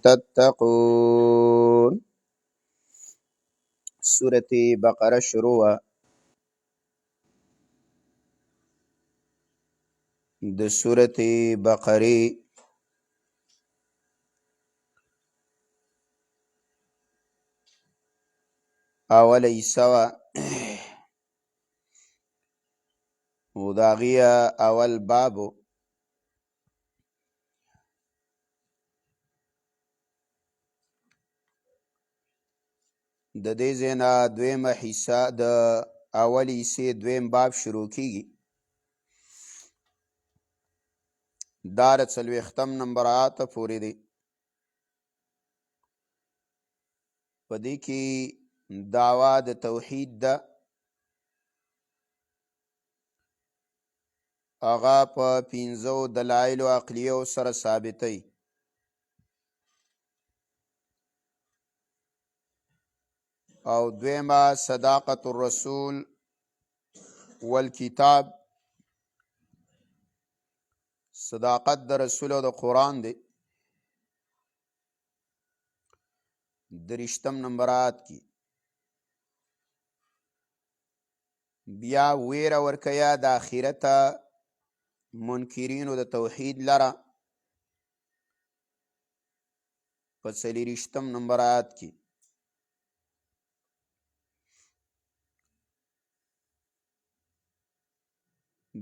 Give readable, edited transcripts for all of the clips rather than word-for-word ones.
تتقون. سورة بقرة شروع د سورة بقرة اول ایسوا و داغیه اول بابو د دې زینا دویمه حصہ د اول حصے دویم باب شروع کیږي. دار څلوېښتم نمبر آیات پورې دی. په دې کې دعوا د توحید ده. هغه په پنځو دلایلو عقلیو سره ثابتوي. او دویمه صداقت الرسول والکتاب، صداقت د رسول او د قرآن دی. درشتم نمبرات کی بیا ویره ورکیا د آخرت منکرینو د توحید لره. په څلېرویشتم نمبرات کی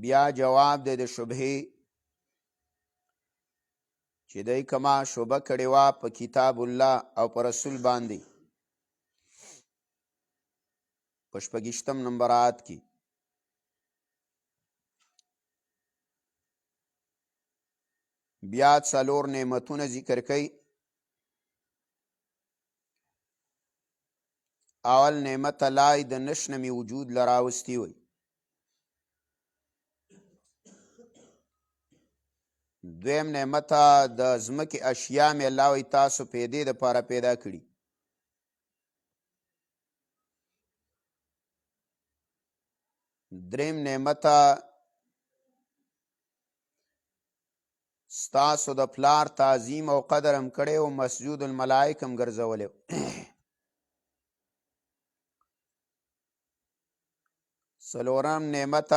بیا جواب دی د شبهې چې دی کما شبه کړې وه په کتاب الله او په رسول باندې. په شپږیشتم نمبرات کی بیا څلور نعمتونه ذکر کوي. اول نعمت الله د نشنمی وجود لراوستی وي. دویم نعمت د ځمکې اشیا مې الله وی تاسو پیدې د پاره پیدا کړي. دریم نعمت ستاسو د پلار تعظیم او قدر هم کړی او مسجود الملائک هم ګرځولی. څلورم نعمت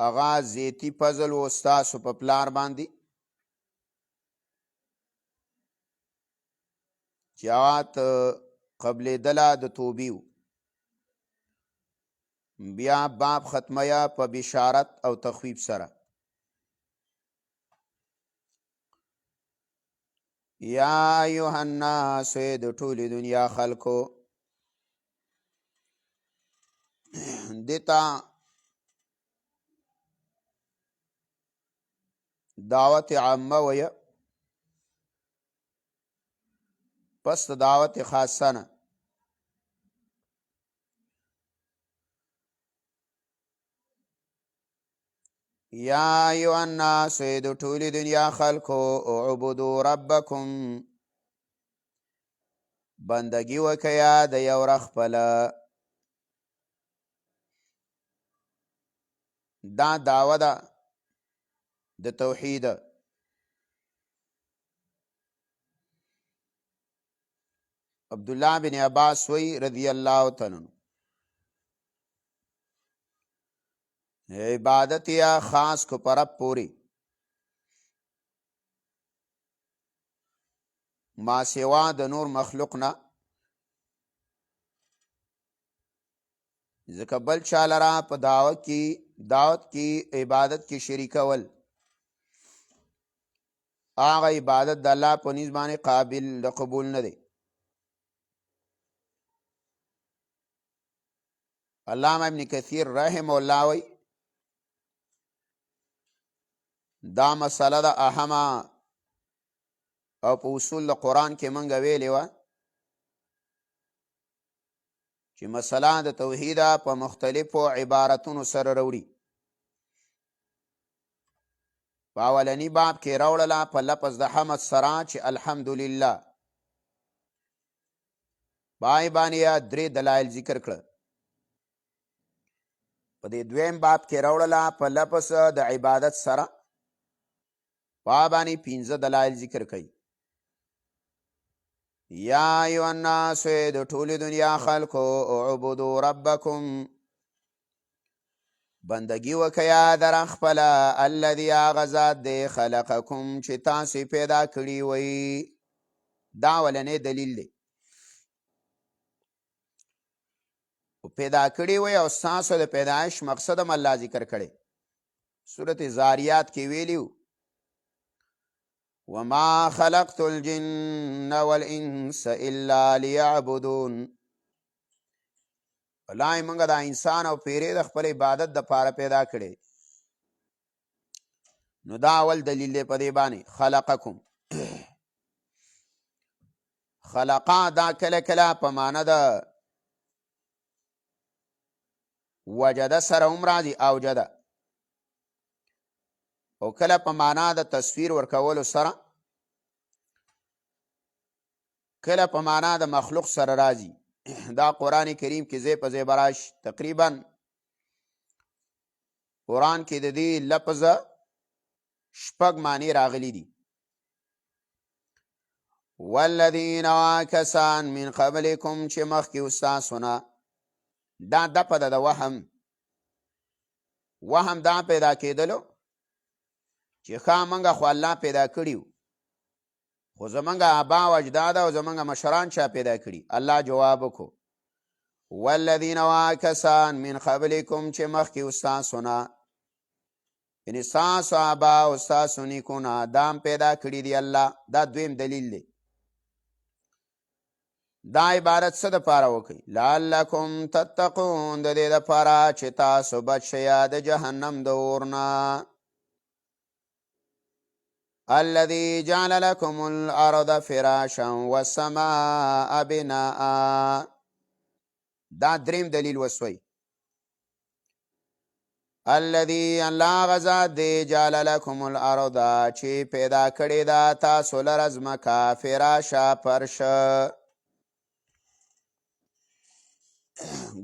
هغه زیتی فضل و ستاسو په پلار باندې چې هغه قبلېدله د توبې و. بیا باب ختمیا په بشارت او تخویب سره. یا ایها الناس د ټولې دنیا خلکو دیتا دعوت عامه ویه پس دعوت خاصه نه. یا ایها الناس د ټولې دنیا خلکو اعبدوا ربکم بندگی وکیا د یو رب خپله. دا دعوه ده د توحید. عبدالله بن عباس وی رضی اللہ تعالی عنہ عبادت یا خاص کو پرب پوری ما سوا د نور مخلوق نه ځکه بل چا لره په دعوت کی عبادت کی شریکول هغه عبادت د الله په نسبت باندې قابل د قبول نه دی. علامه ابن کثیر رحم الله وی دا مسله د اهمه او په اصول د قرآن کې منګه ویلې وه چې مسله د توحید په مختلفو عبارتونو سره راوړي. په اولنی باب کې راوړله په لفظ د حمد سره چې الحمدلله. پای باندې درې دلایل ذکر کړه. په دې دویم باب کې راوړله په لفظ د عبادت سره په باندې 15 دلایل ذکر کوي. یا ایها الناس د ټولې دنیا خلکو اعبدوا ربکم بندگی وکیا در خپله الذي هغه ذات دی خلقکم چې تاسې پیدا کړي وئ. دا اولنی دلیل دی پیدا کړي وئ او ستاسو د پیدایش مقصد هم الله ذکر کړی. سورت زاریات کې ویلیو وما خلقت الجن والانس الا ليعبدون. والله موږ دا انسان او پیری د خپل عبادت د پاره پیدا کړي. نو دا اول دلیل دی په دې باندې خلقکم. خلقا دا کله کله په معنا د وجد سره هم راځي اوجد، او کله په معنا د تصویر ورکولو سره، کله په معنا د مخلوق سره راځي. دا قرآن کریم کې ځای په ځای براش تقریبا قرآن کې د دې لفظ شپږ معنی راغلي دي. والذین کسان من قبلکم چې مخکې استاسو نه. دا دپه د وهم دا پیدا کېدلو چې ښه منګه خو الله پیدا کړي خو زمونږ آبا و اجداد او زمونږ مشران چا پیدا کړي. الله جواب وکړو والذین کسان من قبلکم چې مخکې استاسو نه، یعنې ستاسو آبا او ستاسو نیکونه دام پیدا کړي دي الله. دا دویم دلیل دی. دا عبارت څه دپاره وکړئ؟ لعلکم تتقون، د دې دپاره چې تاسو بچ شئ د جهنم د اور نه. الذي جعل لكم الارض فراشا والسماء بناء. دا دریم دلیل وسوی. الذي الله غزاد دی جعل لكم الارض چې پیدا کړی دا تاسو لره ځمکه فراشا فرش.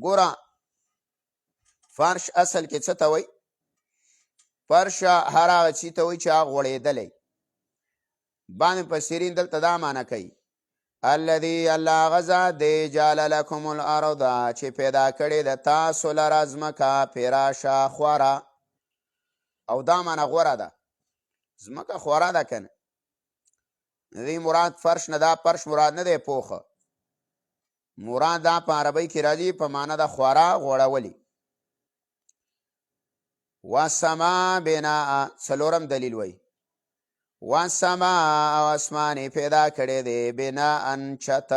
ګوره فرش اصل کې څه ته وایي؟ فرش هر هغه څه ته وایي چې هغه غوړېدلی. باندې مفسرین دلته دا معنی کوي الذي الله غزا دی جعل لكم الارض چې پیدا کړی د تاسو لره ځمکه فراشا خوره. او دا معنی غوره ده، ځمکه خوره ده که نه. دې مراد فرش نه، دا فرش مراد نه دی پوخه، مراد دا په عربی کې راځي په معنا د خوره غوړولی. والسماء بناء څلورم دلیل وایي والسماء او اسمان پیدا کړی دی بناء چت.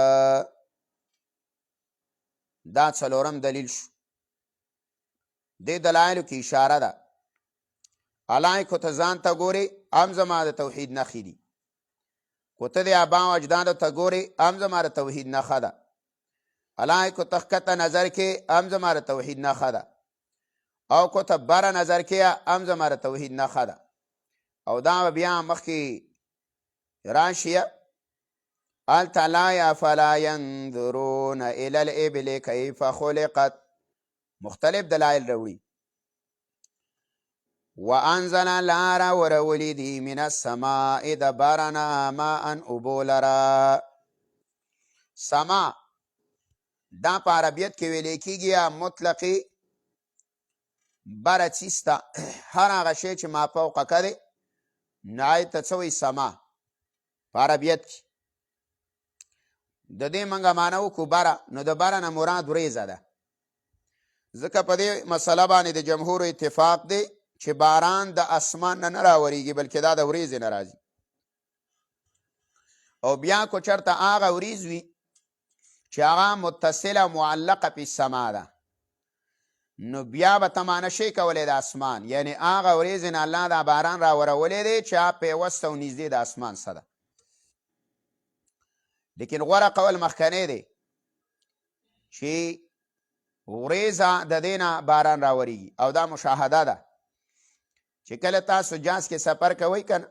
دا څلورم دلیل شو. دې دلایلو کې اشاره ده علایکو ته ځان ته ګورې هم زما د توحید نښې دي، کو ته د آبا او اجدادو ته ګورې هم زما د توحید نښه ده. علایکو ته ښکته نظر کې هم زما د توحید نښه ده، او کو ته بره نظر کې هم زما د توحید نښه ده. او دا بیا مخکې راشي هلته لا افلا ینظرون الی الابل کیف خلقت. مختلف دلایل راوړي. وانزل لاره ورولي دي من السماء د بارنا ماء اوبو لره. سما دا په عربیت کې ویلی کېږي مطلقې بره څیز ته هر هغه شی چې ما فوقه که دی نو هغې ته څه وایي؟ سما په عربیت کې. د دې موږ معنی وکړو بره، نو د بره نه مراد وریځه ده. ځکه په دې مسله باندې د جمهورو اتفاق دی چې باران د اسمان نه نه راورېږي بلکې دا د وریځې نه راځي. او بیا کو چېرته هغه وریځ وي چې هغه متصله معلقه په سما ده، نو بیا به ته معنی شی کولی د اسمان، یعنی هغه وریځې نه الله دا باران راورولی دی چې هغه پیوسته او نږدې د اسمان څه ده. لیکن غوره قول مخکنی دی چې وریځه د دې نه باران راوریږي. او دا مشاهده ده چې کله تاسو جاز کې سفر کوئ که نه،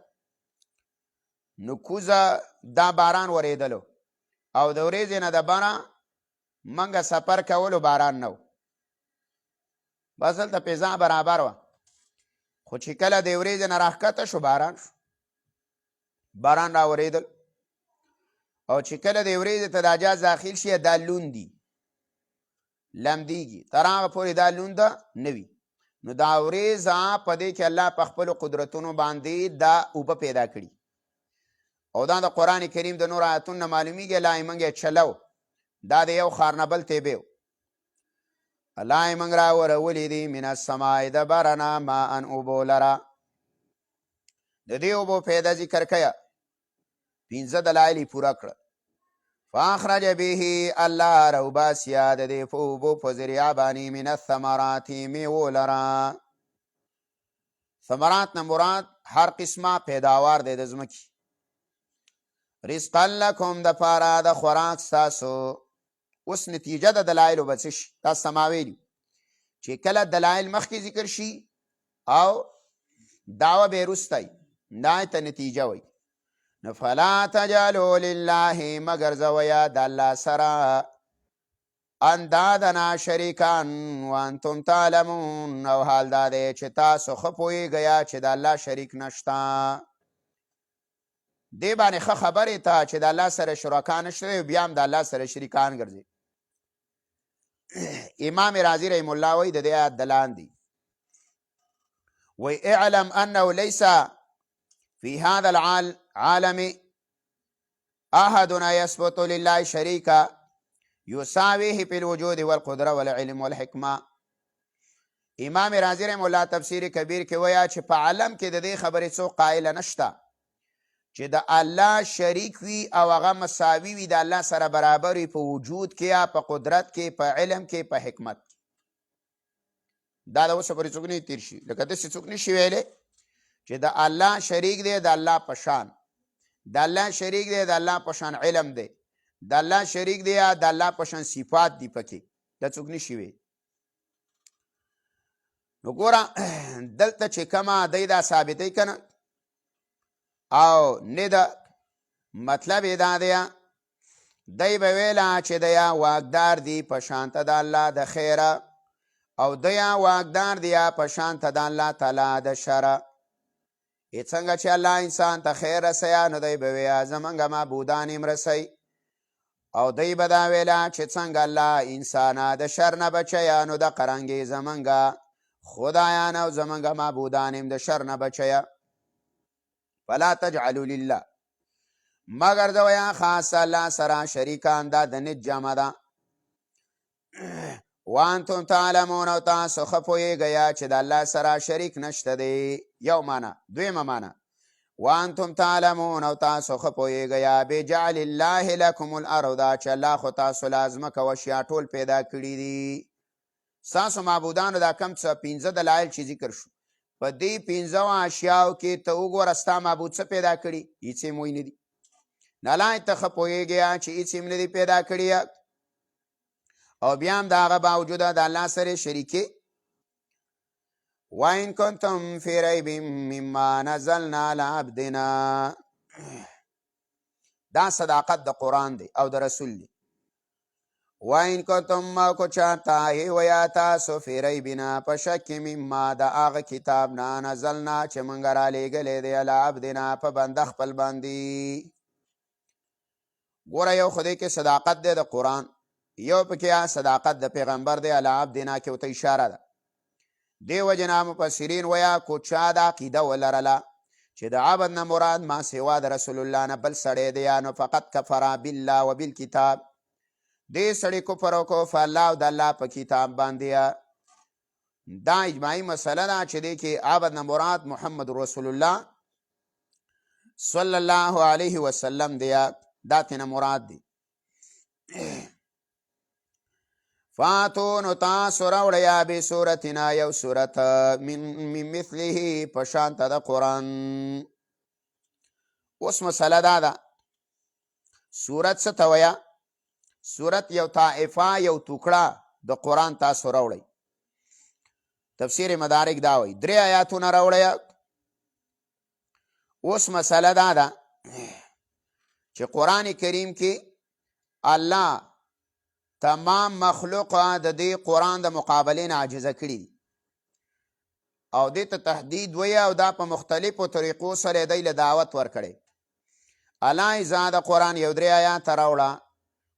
نو کوزه دا باران ورېدلو او د وریځې نه د بره منګه سفر کولو باران نه و. بس دلته فضا برابر وه، خو چې کله د وریځې نه راښکته شو باران شو، باران راورېدل، او چې کله د وریځې ته دا جاز داخل شي دا لوند دي، لمدېږي، تر هغه پورې دا لونده نه وي. نو دا وریځه په دې کې الله په خپلو قدرتونو باندې دا اوبه پیدا کړي، او دا د قرآن کریم د نور آیتونو نه معلومیږي. الله یې موږ چلو، دا د یو ښار نه بل تیبې، الله یې موږ راورولي دي من السماء د بره نه ماء اوبو لره. د دې اوبو پیدا ذکر کیه، 15 دلایل یې پوره کړه. فاخرج به الله روباسیا د دې په اوبو په ذریعه باندې من الثمرات میوو لره. ثمرات نه مراد هر قسمه پیداوار دی د ځمکې. رزقا لکم د پاره د خوراک ستاسو. اوس نتیجه د دلایلو به څه شي؟ تاسو ته ما ویلي چې کله دلایل مخکې ذکر شي او دعوه به یې وروستی، دا ته نتیجه وایي. نو فلا تجعلوا لله مگر زویا د الله سره اندادنا شریکان وانتم تعلمون، او حال دا دی چې تاسو ښه پوهېږئ چې د الله شریک نشته. دې باندې ښه خبرې ته چې د الله سره شرکا نشته، بیا هم د الله سره شریکان ګرځي. امام رازي رحم الله وایي د دې آیت دلان دي، وی اعلم انه ليس في هذا العالم احد يثبت لله شريكا يساويه في الوجود والقدره والعلم والحکمه. امام رازي رحم الله تفسیر کبیر کې ویا چې په عالم کې د دې خبرې څوک قائل نشته چې د الله شریک وي او هغه مساوي وي د الله سره برابر وي په وجود کې، په قدرت کې، په علم کې، په حکمت کې. دا د اوسه پورې څوک نه تیر شي، لکه داسې څوک نشي ویلی چې د الله شریک دی د الله په شان، د الله شریک دی د الله په شان علم دی، د الله شریک دی د الله په شان صفات دی پکې، دا څوک نشي ویلی. نو ګوره دلته چې کومه دی دا ثابتوي که نه او نه ده، مطلب یې دا دی دی به ویله چې دی واکدار دی په شانته د الله د خیره، او دی واکدار دی په شانته د الله تعالی د شره. څنګه چې الله انسان ته خیر رسوي نو دی به ویه زمونږ معبودان یې مرسوي، او دی به دا ویله چې څنګه الله انسانه د شر نه بچیه نو د قرنګې زمونږ خدایان او زمونږ معبودان یې د شر نه بچیه. فلا تجعلوا لله مگر زویا خاص الله سره شریکان، دا د نت جمع ده. وانتم تعلمون او تاسو ښه پوهېږئ چې د الله سره شریک نشته دی. یو معنا. دویمه معنا وانتم تعلمون او تاسو ښه پوهېږئ بجعل الله لکم الارض چې الله خو تاسو له ځمکه و اشیا ټول پیدا کړي دي. ستاسو معبودانو دا کم څه 15 دلایل چې ذکر شو، په دې 15 اشیاو کې ته وګوره ستا معبود څه پیدا کړي؟ هېڅ یې موی نه دي. نه لا ته ښه پوهېږې چې هېڅ یې نه دي پیدا کړي، او بیا هم د هغه باوجوده د الله سره شریکې. وإن كنتم في ريب مما نزلنا على عبدنا، دا صداقت د قرآن دی او د رسول دی. وإن كنتم کو چاہتا ہے ویا تاسو فی ریبنا په شک مما د هغه کتاب نه نزلنا چې موږ را لېږلی دی علی عبدنا په بنده خپل باندې. ګوره یو خدای کې صداقت دی د قرآن، یو پکې صداقت د پیغمبر دی علی عبدنا کې ورته اشاره ده. دې وجې نه مفسرین ویا کو چا د عقیده ولرله چې د عبد نه مراد ما سوا د رسول الله نه بل سړی دی نو فقط کفر بالله و بالکتاب، دې سړی کفر وکړو په الله او د الله په کتاب باندې. دا اجماعي مسله ده چې دې کې عبد نه مراد محمد رسول الله صلی الله علیه وسلم دی، دا تینا مراد دی. فاتو نو تاسو راوړئ بصورتنا یو صورت من مثله په شانته د قرآن. اوس مسله دا ده صورت څه ته وایه؟ صورت یو طائفه یو ټوکړه د قرآن تاسو راوړئ. تفسیر مدارک دا وایي 3 آیاتونه راوړئ. اوس مسله دا ده چې قرآن کریم کې الله تمام مخلوق د دې قرآن د مقابلې نه عاجزه کړي دي. او دې ته تهدید وایي او دا په مختلفو طریقو سره دی له دعوت ورکړی. الله ځا د قرآن یو 3 آیاته راوړه،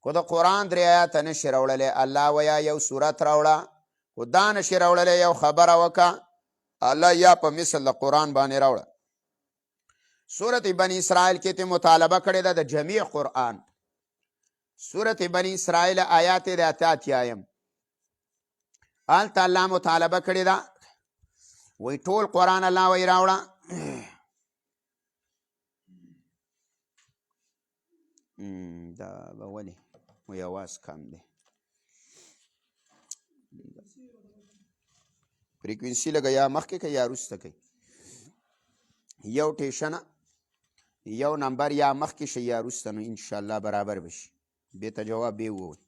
خو د قرآن 3 آیاته نشي راوړلی. الله ویا یو صورت راوړه، خو دا نشي راوړلی. یو خبره وکړه الله یا په مثل د قرآن باندې راوړه. سورت بنی اسرائیل کې ته مطالبه کړې ده د جمیع قرآن. سورت بنی اسرائیل آیات د 88 هلته الله مطالبه کړې ده، وی ټول قرآن الله وی راوړه. دا به ولې وی اواز کم دی، فریکوینسي لږه یا مخکې که یا وروسته کوي. یو ټیشنه یو نمبر یا مخکې شي یا وروسته، نو انشاءالله برابر بشي. بې ته جواب بې ووی.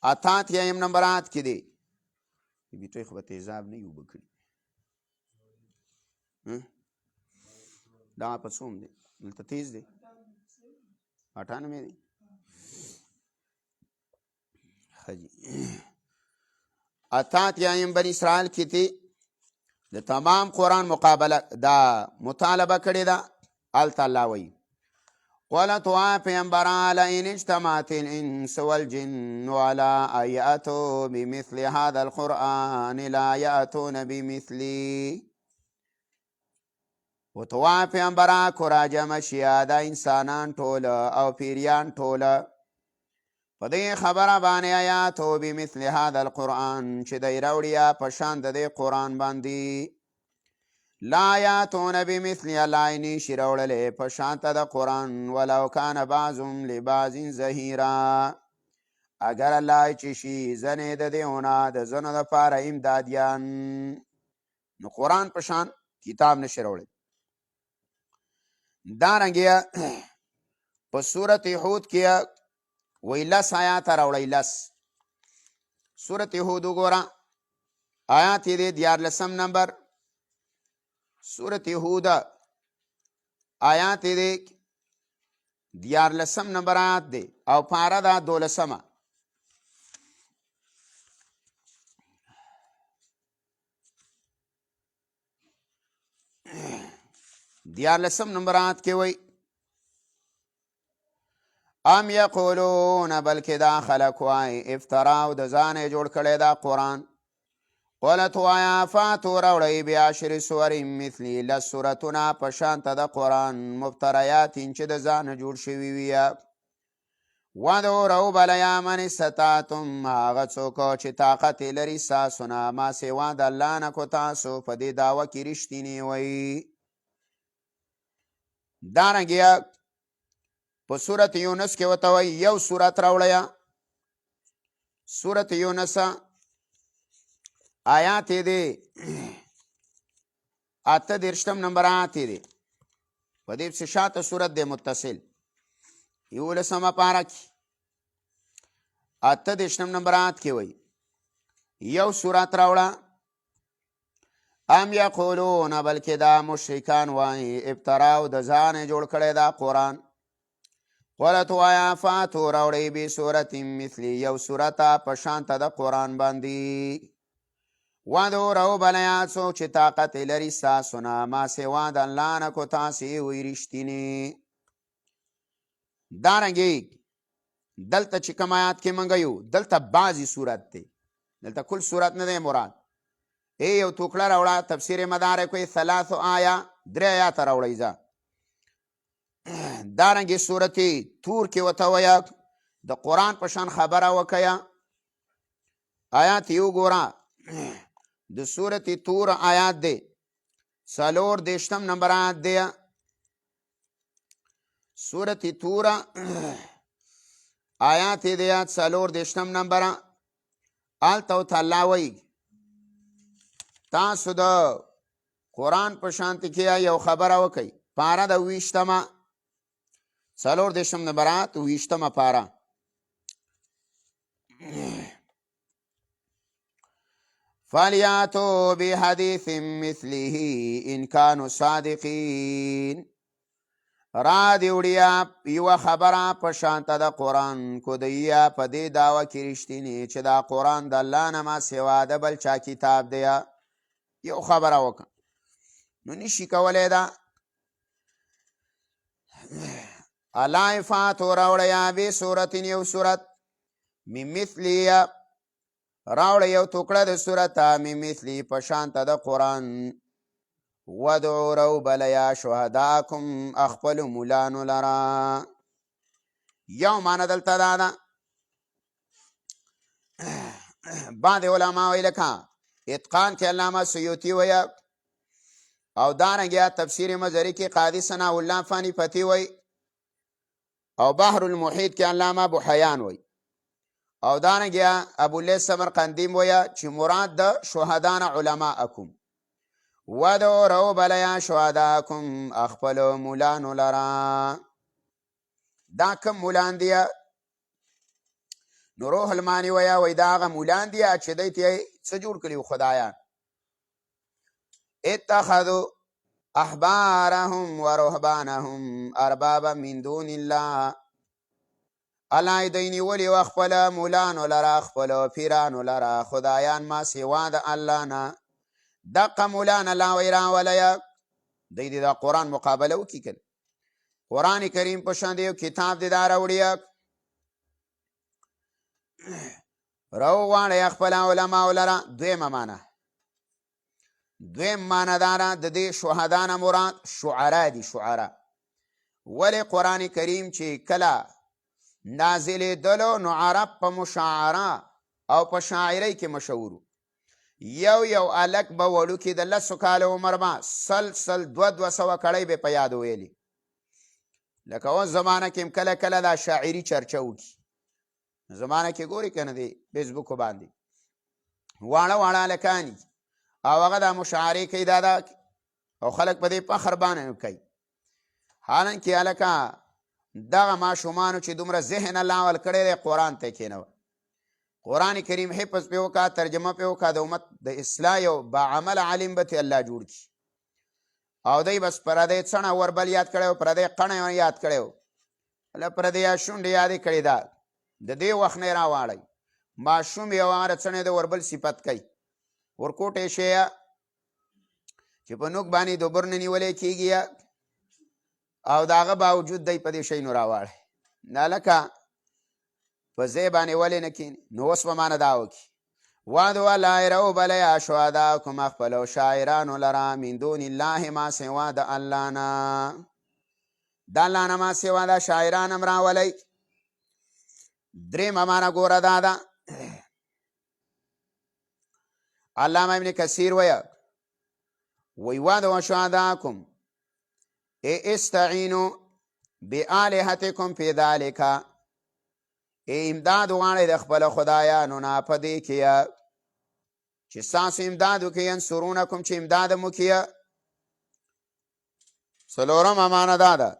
88 نمبرات کې دی. بیټوی خو به تیزاب نه یو بکړي. دا په څوم دی؟ دلته تیز دی 98 دی. ښه جي 88 بني اسرائیل کې تی د تمام قرآن مقابله دا مطالبه کړې ده. هلته الله وایي قالت وا پیغمبران لئن اجتمعت الانس والجن على ان یأتوا بمثل هذا القرآن لا یأتون بمثلی. و توا پیغمبران کو راجمع شي دا انسانان ټوله او پیریان ټوله په دې خبره باندې آیاتو بمثل هذا القرآن چې دی راوړي په شان د دې قرآن باندې. لا یاتون بمثل الله نشي راوړلی په شان ته د قرآن ولو کان بعضهم لبعض ظهیرا. اگر الله چې شي ځنې د دېونه د ځنو دپاره امدادیان، نو قرآن په شان کتاب نشي راوړلی. دارنګه په سورت هود کې وی 10 آیات راوړی. 10 سورت هود وګوره آیات یې دی 14 نمبر. سورت هود آیات دی 14 نمبر آیات دی او پاره دا 12. 14 نمبر آیات کې وی ام یقولون بلکې دا خلق وای افتراو د ځانه جوړ کړی دا قرآن. قلت وایا فاتو راوړی بعشر سور مثلی 10 سورتونه په شان ته د قرآن مفتریات چې د ځانه جوړ شوي وي. ودعوا راوبلئ من استطعتم هغه څوک چې طاقت یې لري ستاسو نه ما سوا د الله نه کو تاسو په دې دعوه کې رښتینې وئ. دارنګه په سورت یونس کې ورته وایي یو سورت راوړی. سورت یونس آیات دی 38 نمبر آیات دی. په دې پسې شاته سورت دی متصل 11 پاره کې 38 نمبر آیات کې وایي یو سورت راوړه. ام یقولون بلکې دا مشرکان وایي ابتراو د ځانه جوړ کړی دا قرآن. قلت وایا فاتو راوړی بې سورت مثلی یو سورته په شان ته د قرآن باندې. ودعوا راوبلئ څوک چې طاقت یې لري ستاسو نه ما سوا د الله نه کو تاسې وئ رښتینې. دارنګې دلته چې کوم آیات کې موږ یو دلته بعضې صورت دی، دلته کل صورت نه دی مراد. یو ټوکړه راوړه تفسیر مدارک وایي 3 آیه 3 آیات راوړی ځه. دارنګې صورت تور کې ورته وایه د قرآن په شان خبره وکیه. آیات یو ګوره د صورت تور آیات دی 34 نمبر آیات دی. صورت تور آیات دی 34 نمبر. هلته ورته الله وایي تاسو د قرآن په شانتي کې یو خبره وکئ. پاره د 20 34 نمبر آیات 20 پاره. فلیاتوا بحدیث مثله ان کانوا صادقین. را دی وړیا یوه خبره په شانته د قرآن کو دیا په دې دعوه کې رښتینې چې دا قرآن د الله نه ما سوا د بل چا کتاب دی یو خبره وکړه نو نشي کولی دا الله فاتو راوړیا بې صورتین یو صورت من مثلی راوړه یو ټوکړه د صورته من مثلی په شانته د قرآن ودعو رو بلیا شهداکم اخپل مولانو لرا یو معنی دلته دا ده بعض علما وی لکه اتقان کې علامه سیوطي وی او دارنګه تفسیر مزری کې قاضی ثناء الله فانی پتی وی او بحر المحیط کې علامه ابو حیان وی او دارنګه ابو لیث سمرقندی وی چې مراد د شهدان علماءکم ودعو رو بلیا شهداکم اخپل مولانو لرا دا کم مولان دیا نو روح المانی ویا وی دا هغه مولان دیا چې دی ته څه جوړ کړي خدایان اتخذوا احبارهم ورهبانهم اربابا من دون الله الله دوی نیولي و خپل مولانو لرا خپل پیرانو لرا خدایان ما سوا د الله نه دقه مولانا الله وی راولیا دی د قرآن مقابله وکړي کنه قرآن کریم په شان دی کتاب دی دا راوړي راوغواړئ خپل علماء لره دویمه معنی دویم معنی داره د دې شهدا نه مراد شعرا دي شعرا ولې قرآن کریم چې کله نازلېدلو نو عرب په مشاعره او په شاعرۍ کې مشهورو یو الک به وړوکي د لسو کالو عمر به سل دوه سوه کړۍ به په یاد ویلي لکه اوس زمانه کې کله کله دا شاعري چرچه وکړي زمانه کې ګوري که نه دی فیسبوک باندې واړه واړه هلکان او هغه دا مشاعرې کوي دا او خلک په دې فخر باندې کوي حالانکې هلکه دغه ماشومانو چې دومره ذهن الله ول کړی دی قرآن ته کښېنوه قرآن کریم حفظ پې وکړه ترجمه پې وکړه د امت د اصلاح یو باعمل عالم به الله جوړ کړي او دی بس پردی څڼه وربل یاد کړی و پردی قڼه یاد کړی و هله پردی شونډې یادې کړې ده د دې وخت نه یې راواړئ ماشوم یو هغه څڼې د وربل صفت کوي ورکوټې شی چې په نوک باندې دوبر نه نیولی کېږي او د هغه باوجود دی په دې شی نو راواړئ نه لکه په ځای باندې ولې نه کښېني نو اوس به مانه دا وکړي وعدو الله رو بلیا شهداکم اخپلو شاعرانو لرا من دون الله ما سوا د الله نه د الله نه ما سوا د شاعران هم راولئ درېمه معنه ګوره دا ده علامه ابن کثیر وی وعدو شهداکم استعینوا بآلهتکم فی ذلک امداد وغواړئ د خپل خدایانو نه په دې کې چې ستاسو امداد وکړي ینصرونکم چې امداد مو وکړي څلورمه معنه دا ده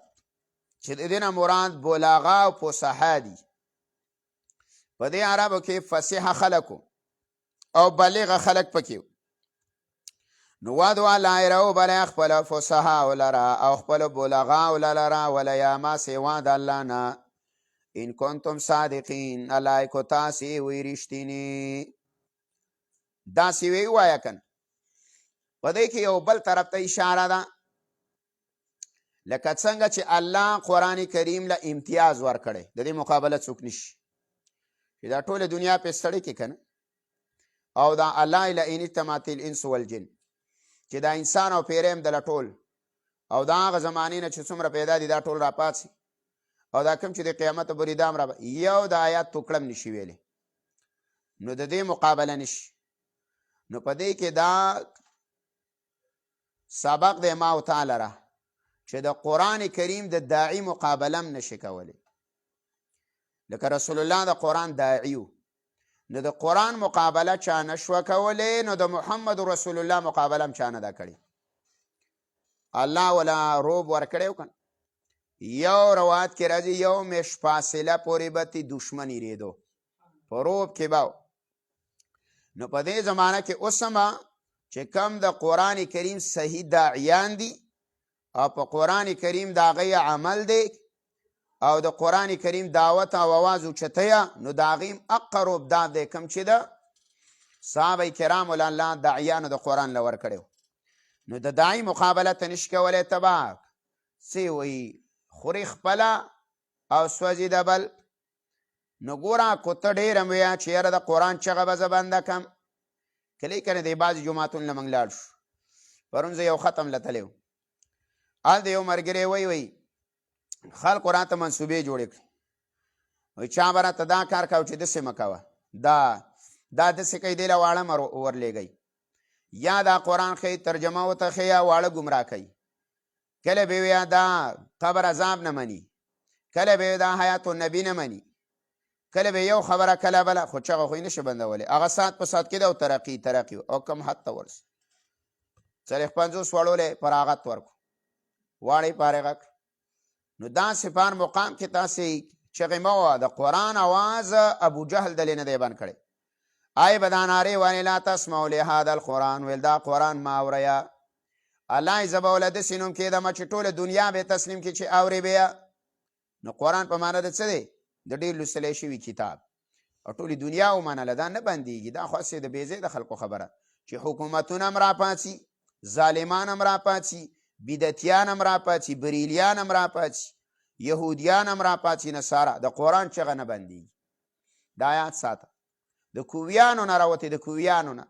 چې د دې نه مراد بلاغه او فصحا دي په دې عربو کې فصیحه خلکو او بلیغه خلک پکې نو وعدو الله رو بلی خپل فصحا لره او خپل بلاغه لره ولیا ما سوا د الله نه ان کنتم صادقین الله کو تاسې وی رښتینی داسې وی وایه کنه په دې کې یو بل طرف ته اشاره ده لکه څنګه چې الله قرآن کریم له امتیاز ورکړی د دې مقابله څوک نشي چې دا ټوله دنیا په ستړې کې کنه او دا الله لئن اجتمعت الانس والجن چې دا انسان او پیریم د ټول او دا هغه زمانې نه چې څومره پیدا دي دا ټول راپاڅي او دا کوم چې د قیامت پورې دام را یو د آیات ټوکړه هم نشي ویلی نو د دې مقابله نشي نو په دې کې دا سبق دی ما او تعالی را چې د قرآن کریم د داعی مقابله هم نشي کولی لکه رسول الله د قرآن داعی و نو د قرآن مقابله چا نشوه کولی نو د محمد رسول الله مقابله هم چا نه ده کړې الله ولا روب ورکړی و کنه یو روایت کې راځي یو میاشت فاصله پورې به تی دشمني ریدو په روب کې به نو په دې زمانه کې اوس هم چې کم د قرآن کریم صحیح داعیان دي او په قرآن کریم د هغې عمل دی او د قرآن کریم دعوت او اواز اوچتیا، نو د هغې حق روبداد دی کوم چې د صحابه کرامو له الله داعیانو د قرآن له ورکړی، نو د داعی مقابله ته نشي کولی. تباک څه وایي خوري خپله او سوځي د بل. نو ګوره که ته ډېر هم ویه چې یاره د قرآن چغه به زه بنده کړم، کلی که نه دی بعضې جوماتونو له موږ لاړ شو. پرون زه یو ختم له تلی و، هلته یو ملګری وایي خلکو راته منصوبې جوړې کړي، وایي چا به راته دا کار کوه چې داسې مه کوه، دا داسې کوي دی له واړه ورلېږئ، یا دا قرآن ښایي ترجمه ورته ښایي یا واړه ګمراه کوي. کله به ویه دا قبر عذاب نه مني، کله به دا حیات النبي نه مني، کله به یو خبره کله بله، خو چغه خو یې نشي بندولی. هغه ساعت په ساعت کې ده او ترقي او کم حد ته ورسي. 50 وړولی فراغت ورکو، واړه یې فارغه کړه. نو داسې په هر مقام کې تاسې چغې مه وه. د قرآن اواز ابو جهل دلې نه دی بند کړی. آی به دا نارې وانې لا تسمعوا لهذا القرآن، ویل دا قرآن ما اوریا. الله زه به وله داسې نوم کېدمه چې ټوله دنیا به تسلیم کړي چې اورې به. نو قرآن په معنی د څه دی؟ د ډېر لوستلی شوي کتاب، او ټولې دنیا ومنله، دا نه بندېږي. دا خو هسې د بېځای د خلکو خبره چې حکومتونه هم راپاڅي، ظالمان هم راپاڅي، بدعتیان هم راپاڅي، بریلیان هم راپاڅي، یهودیان هم راپاڅي، نصارا، د قرآن چغه نه بندېږي. دا یاد ساته. د کوویانو نه راوتې، د کوویانو نه،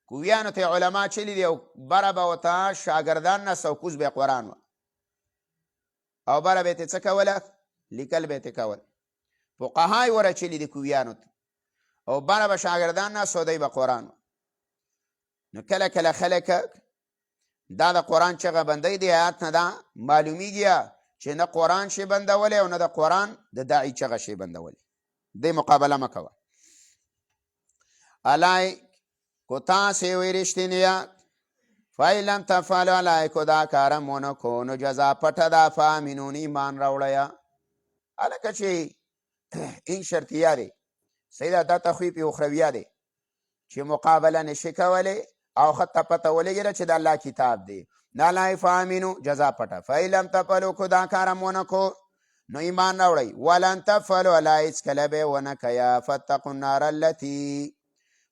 کوویانو ته علما چلی دی او بره به ورته شاګردان نست او کوز به یې قرآن و، او بره به یې څه کوله؟ لیکل به یې کول. فقها یې ورچلي دي کوویانو ته، او بره به شاګردان نست او دی به قرآن و. نو کله کله خلک دا د قرآن چغه بندوي، د آیات نه دا معلومیږي چې نه قرآن شي بندولی او نه د قرآن د داعي چغه شي بندولی. دی مقابله مه کوه. الای کو تاسې وی رښتینیا، فإن لم تفعلوا، الای کو دا کار مو نه کو، نو جزا پټه ده، فامنون ایمان راوړیه. هلکه چې این شرطیه دی، صحیح دا تخویف اخرویه دی چې مقابله نشي کولی او ښه ته پته ولګېده چې د الله کتاب دی. نه الای فامنو جزا پټه، فإن لم تفعلوا کو دا کار مو نه کو، نو ایمان راوړئ. ولن تفعلوا، الای هېڅکله به یې ونه کیه. فاتقوا النار التي،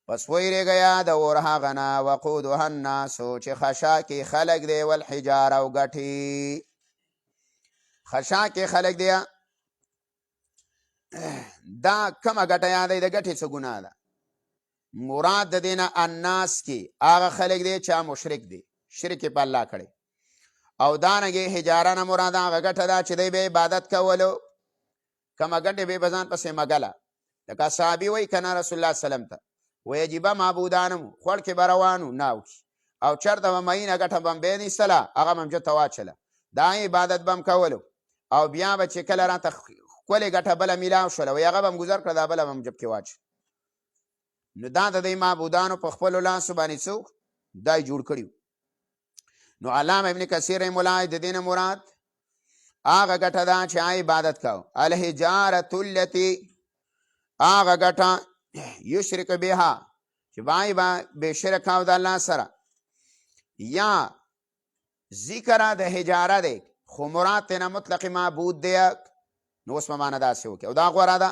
پس ویرېږئ د اور هغه نه، وقودها الناسو چې خشاکې خلک دی، والحجاره او ګټې. خشاکې خلک دی دا کومه ګټه یادوي؟ د ګټې څه ګناه ده؟ مراد د دې نه الناس کې هغه خلک دی چې مشرک دی، شرک په الله کړی. او دارنګې حجاره نه مراد هغه ګټه ده چې دی به عبادت کولو، کومه ګټې به یې به ځان پسې مګله. لکه صحابي وایي که نه رسول الله سلم ته وایي عجیبه معبودانم خوړ کې به روانو ناوکي، او چېرته به مینه ګټه به م بېنیستله، هغه به م جته واچله، دا عبادت به م کولو، او بیا به چې کله راته ښکلې ګټه بله میلاو شوله، وایي هغه به م ګزر کړه، دا بله به م جب کې واچله. نو دا د دې معبودانو په خپلو لاسو باندې څوک دا یې جوړ کړي. نو علامه ابن کثیر رحمه الله د دې نه مراد هغه ګټه ده چې عبادت کوو. الحجارة التي، هغه ګټه یشرک بها چې باندې به شرک او د الله سره، یا ذکر د حجاره دی خو مراد تېنه مطلق معبود دی. نو اوس په معنی داسې وکړي او دا غوره ده.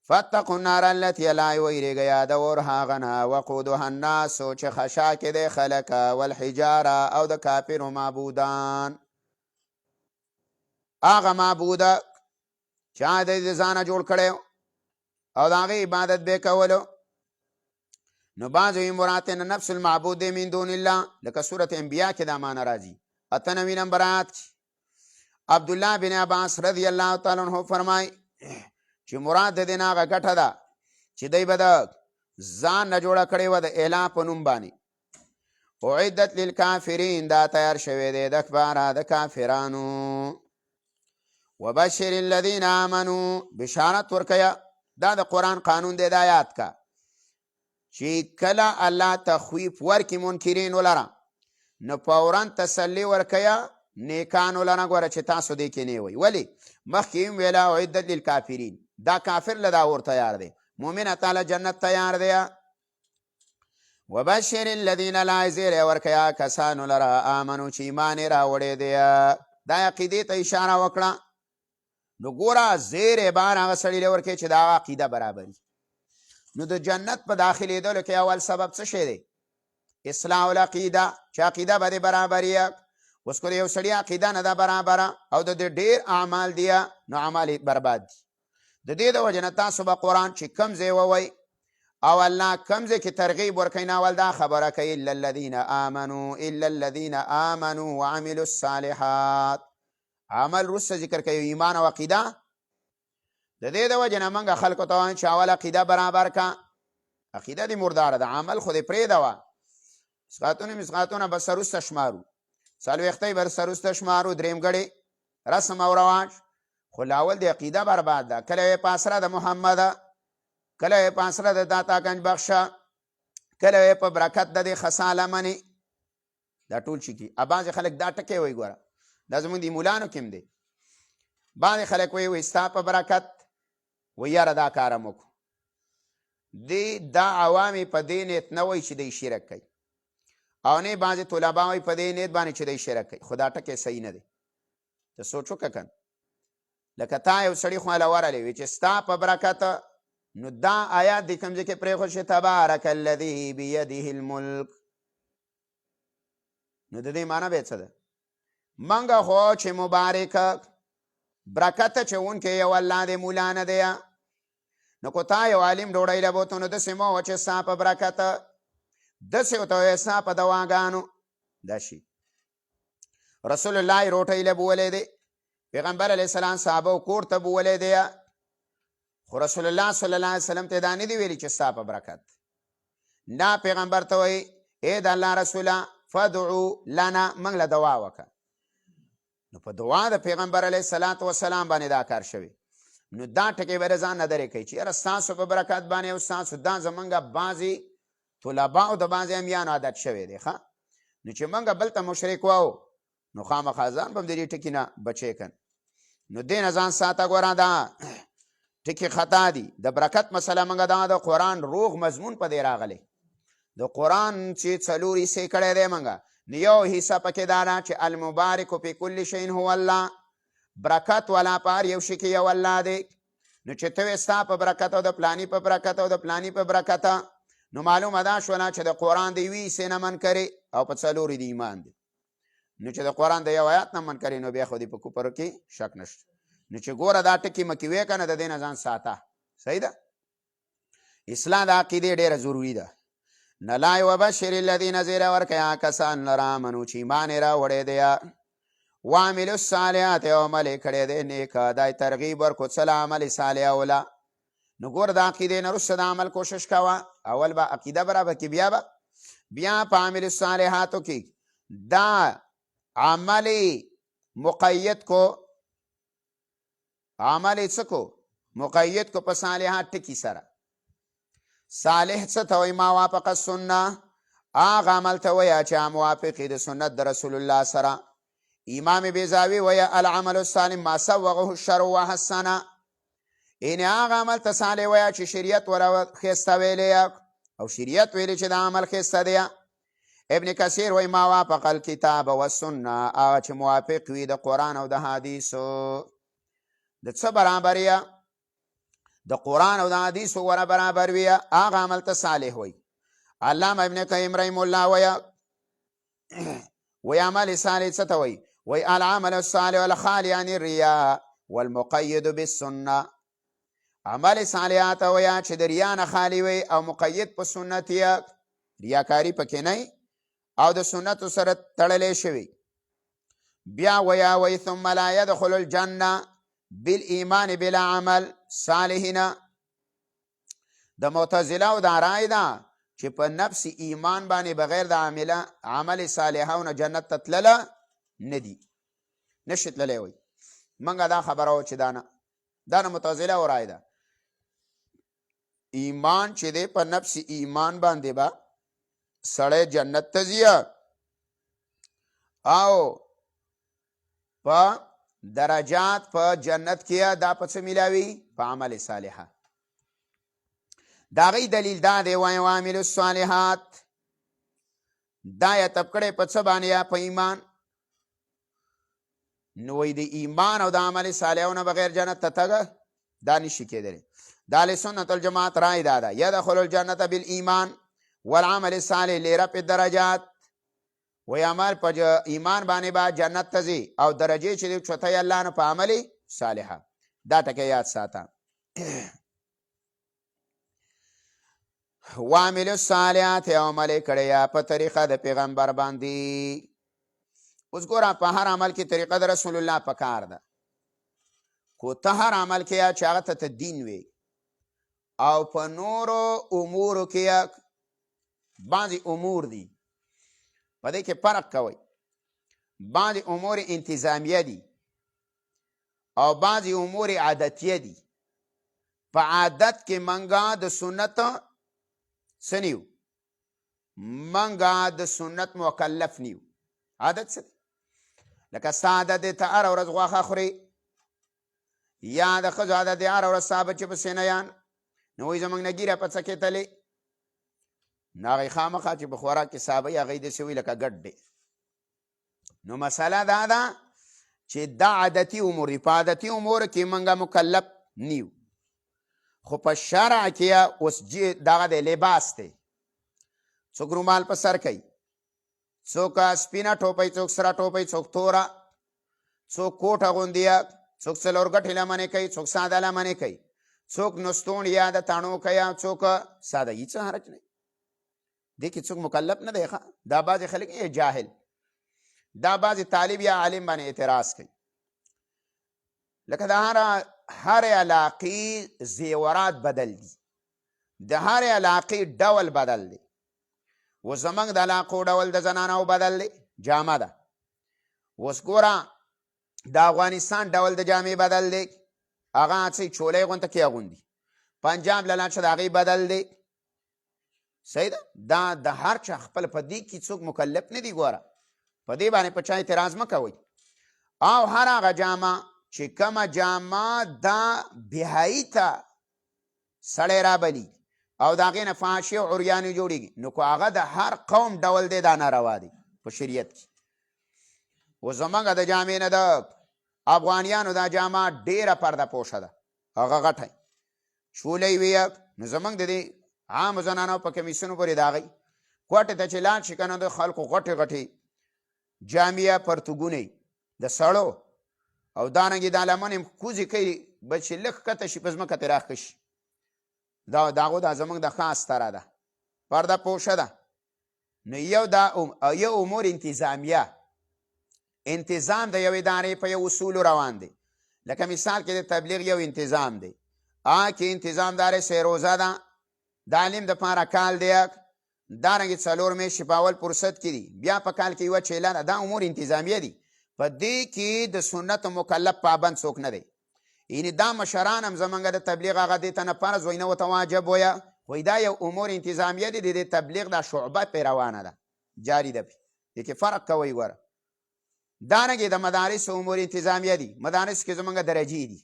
فاتقوا النار التي، الای ویرېږئ د اور هغه نه، وقودها الناسو چې خشاکې دی خلک، والحجاره او د کافرو معبودان. هغه معبوده چې د دې ځانه جوړ کړی او د هغې عبادت به کولو. نو بعض وایي مراد نه نفس المعبود دی من دون الله، لکه سورت انبیا کې دا معنی راځي. 98 نمبر آیات کې عبدالله بن عباس رضی الله تعالی عنہ فرمایي چې مراد د دې نه هغه ګټه ده چې دی به د ځان نه جوړه کړې وه د اله په نوم باندې. اعدت للکافرین، دا تیار شوی دی د کفاره د کافرانو. وبشر الذین آمنوا، بشارت ورکیا. دا د قرآن قانون دی، دا یاد کا چې کله الله تخویف ورکي منکرین ولره، نو فورا تسلی ورکیا نیکانو لره، ګوره چې تاسو دې کې نه وئ. ولې؟ مخکې هم ویله اعدت للکافرین، دا کافر له دا اور تیار دی، مؤمن تعالی جنت تیار دی. وبشر الذین لا زیر ورکیا کسانو لرا آمنو چې ایمان یې راوړی دی. دا عقیدې ته اشاره وکړه. نو ګوره زیر بار هغه سړي له ورکوي چې د هغه عقیده برابري. نو د جنت په داخلېدلو کې اول سبب څه شی دی؟ اصلاح العقیده، چې عقیده به دې برابري. اوس که د یو سړي عقیده نه ده برابره او د دې ډېر اعمال دي نو اعمال برباد دي. د دې د وجې نه تاسو به قرآن چې کوم ځای ووایئ او الله کوم ځای کې ترغیب ورکوي نو اول دا خبره کوي الا الذین آمنوا وعملوا الصالحات. عمل وروسته ذکر کوي ایمان او عقیده. د دې د وجې نه موږ خلکو ته وایو چې اول عقیده برابر کا. عقیده دې مرداره ده، عمل خو دې پرېږده وه. مسقاتونه به سر وروسته شمارو، څلوېښتۍ به سر وروسته شمارو، درېیمګړې رسم او رواج. خو لاول د عقیده برباد ده. کله یې په اسره د محمده، کله یې په اسره د داتا گنج بخشه، کله یې په برکت د دې خساله منې. دا ټول شي کي. بعضې خلک دا ټکی وایي ګوره، دا زموږ د مولانو کې هم دی. بعضې خلک وایي ستا په برکت، وایي یاره دا کار هم وکړو. دا عوامې په دې نیت نه وایي چې دی شرک کوي، او نه بعضې طلبا وایي په دې نیت باندې چې دی شرک کوي. خو دا ټکی صحیح نه دی. ته سوچ وکړه که لکه تا یو سړي خواله ورلی وي چې ستا په برکت، نو دا آیات دی کوم ځای کې پرېښود چې تبارک الذي بیده الملک. نو د دې معنی به څه ده؟ منګه خو چې مبارک برکت اچوونکی یو الله دی، مولا نه دی. نو که تا یو عالم ډوډۍ له بوتو نو داسې مه وه چې ستا په برکت، داسې ورته وایه ستا په دواګانو. دا شي رسول الله روټۍ له بولی دی، پیغمبر علیه السلام صحابه کور ته بولی دی، خو رسول الله صلی الله علیه وسلم ته دا نه دی ویلي چې ستا په برکت. نه پیغمبر ته وایي ای د الله رسوله فدعو لنا، موږ له دعا وکړه. نو په دعا د پیغمبر علیه السلام باندې دا کار شوی. نو دا ټکی به د ځان نه درې کوي چې یاره ستاسو په برکت باندې او ستاسو دا زمونږ بعضې طلباو د بعضې امیانو عادت شوی دی. نو چې موږ بل ته مشرک واو نو خامخا ځان به هم د دې ټکي نه بچی کن. نو دې نه ځان ساته. ګوره دا ټکي خطا دي. د برکت مسله موږ دا د قرآن روغ مضمون په دې راغلی. د قرآن چې 4 حصې کړی دی موږ، نو یو حصه پکې دا ده چې المبارک فی کل شیء هو الله. برکت والا په هر یو شي کې یو الله دی. نو چې ته وې ستا په برکت او د پلاني په برکت او د پلاني په برکت، نو معلومه دا شوله چې د قرآن د یوې حصې نه منکرې او په 4 د ایمان دی. نو چې د قرآن د یو آیات نه منکرې نو بیا خو دې په کفر کې شک نشته. نو چې ګوره دا ټکي مه کوې که نه، د دې نه ځان ساته. صحیح ده؟ اصلاح د عقیدې ډېره ضروري ده. نلای وبشر الذین زیر ورکیا کسان لره آمنو چې ایمان یې راوړی دی وعملوا الصالحات او عمل یې کړی دی نیک. دای ترغیب ورکړو څه له عمل صالح اوله. نو ګوره د عقیدې نه وروسته د عمل کوشش کوه. اول به عقیده برابر کړي، بیا په عمل الصالحاتو کې دا عمل مقید کو. عمل څه کو؟ مقید کو په صالحات ټکي سره. صالح څه ته وایي؟ ما وافق السنه. هغه عمل ته وایه چې موافق د سنت د رسول الله سره. امام بیضاوي وایه العمل الصالح ما سوغه الشرع وحسنه. یعنې هغه عمل ته صالح وایه چې شریعت ور ښایسته ویلی او شریعت ویلی چې دا عمل ښایسته دی. ابن کثیر وایي ما وافق الکتاب والسنه، هغه چې موافق وي د قرآن او د حدیثو. د څه برابر یا د قرآن او د حدیثو ور برابر وي، هغه عمل ته صالح وایي. علامه ابن قیم رحم الله وایي عمل صالح څه ته وایي؟ وایي العمل الصالح الخالی عن الریا والمقید بالسنه. عمل صالح ته وایه چې د ریا نه خالی وي او مقید په سنت یې، ریاکاري پکې نه او د سنتو سره تړلی شوي. بیا وایي ثم لا يدخل الجنه بالایمان بلا عمل صالحین. د معتزله دا رای ده چې په نفس ایمان باندې بغیر د عمل صالحونه جنت ته تلله نه دي، نشي تللی. وایي موږ دا خبره وه چې دا نه معتزله و رای ده. ایمان چې دی په نفس ایمان باندې به سړی جنت ته ځي او په درجات په جنت کې دا په څه میلاوي؟ په عمل صالحه. دا غي دلیل دا دی وایي وعملوا الصالحات دا یا تب کړی په څه باندې یا په ایمان. نو وایي د ایمان او د عمل صالحونه بغیر جنت ته تګه دا نشي کېدلی. د اهل سنت الجماعت رای دا ده یدخل الجنت بالایمان والعمل الصالح لرفع الدرجات. وی عمل په ایمان باندې با جنت ته ځي او درجې چې دی چوتوي الله نه په عمل صالحه. دا ټکی یاد ساته. وعمل الصالحات او عمل کړی په طریقه د پیغمبر باندې. اوس ګوره په هر عمل کې طریقه د رسول الله پکار ده. کو ته هر عمل کې چې هغه ته دین وي او په نورو امورو کې بعضې امور دي په دې کې فرق کوئ. بعضې امور انتظامیه دي او بعضې امور عادتیه دي. په عادت کې منګه د سنت څه نیو؟ منګه د سنت مکلف نیو. عادت څه دی؟ لکه ستا عادت دی ته هره ورځ غوښه خورې یا د ښځو عادت دی هره ورځ ستا بچې پسې نه یان. نو وایي زموږ نه ګیره په څه کېتلې نو هغې خامخا چې په خوراک کې صحابه هغې داسې وي لکه ګډ دی. نو مسله دا ده چې دا عادتي امور دي. په عادتي امورو کې موږ مکلف نیو. خو په شرع کې اوس دغه دی لباس دی. څوک رومال په سر کوي، څوک سپینه ټوپۍ، څوک سره ټوپۍ، څوک توره، څوک کوټ اغوندي، څوک څلور ګټې لمنې کوي، څوک ساده لمنې کوي، څوک نستون یا د تاڼو کوي، څوک سادهګي. څه حرج نه دې کې څوک مکلف نه دی. دا بعضې خلک یې جاهل، دا بعضې طالب یا عالم باندې اعتراض کوي. لکه د هر علاقې زیورات بدل دي، د هر علاقې ډول بدل دی. و زمونږ د علاقو ډول د زنانو بدل دی، جامه ده. اوس ګوره د افغانستان ډول د جامې بدل دی، هغه څه چولی غونته کې اغوندي. پنجاب له لاړ شه د هغې بدل دی. صحیح ده. دا د هر چا خپل په دې کې څوک مکلف نه دی. ګوره په دې باندې په چا اعتراض مه کوئ. او هر هغه جامه چې کومه جامه دا بهایي ته سړی رابلي او د هغې نه فحاشي او عریانې جوړېږي، نو که هغه د هر قوم ډول دی دا ناروا دی په شریعت کې. و زمونږ د جامې نه د افغانیانو دا جامه ډېره پرده پوشه ده، هغه غټه چولی وي. نو زمونږ د دې عامو زنانو په کمیسونو پورې د هغې کوټې ته چې لاړ شي که نه د خلکو غټې غټې جامې پرتوګونه د سړو او دارنګې دا لمنې کوزې کوي به چې لږ ښکته شي په ځمکه ترې راښکه شي. دا د هغو دا زموږ د ښه استره ده، پرده پوشه ده. نو یو امور انتظامیه، انتظام د یو ادارې په یو اصولو روان دی. لکه مثال کې د تبلیغ یو انتظام دی، هغه کې انتظام داره سه روزه ده، د عالم دپاره کال دی، دارنګې 4 میاشتې په اول فرصت کې دي، بیا په کال کې یوه چیله ده. دا امور انتظامیه دي. په دې کې د سنت مکلف پابند څوک نه دی. یعنې دا مشران هم زمونږ د تبلیغ هغه دې ته نه فرض وایي، نه ورته واجب وایه، وایي دا یو امور انتظامیه دي. د تبلیغ دا شعبه پرې روانه ده، جاري ده. دې کې فرق کوئ. ګوره دارنګې د مدارس امور انتظامیه دي. مدارس کې زمونږ درجې دي.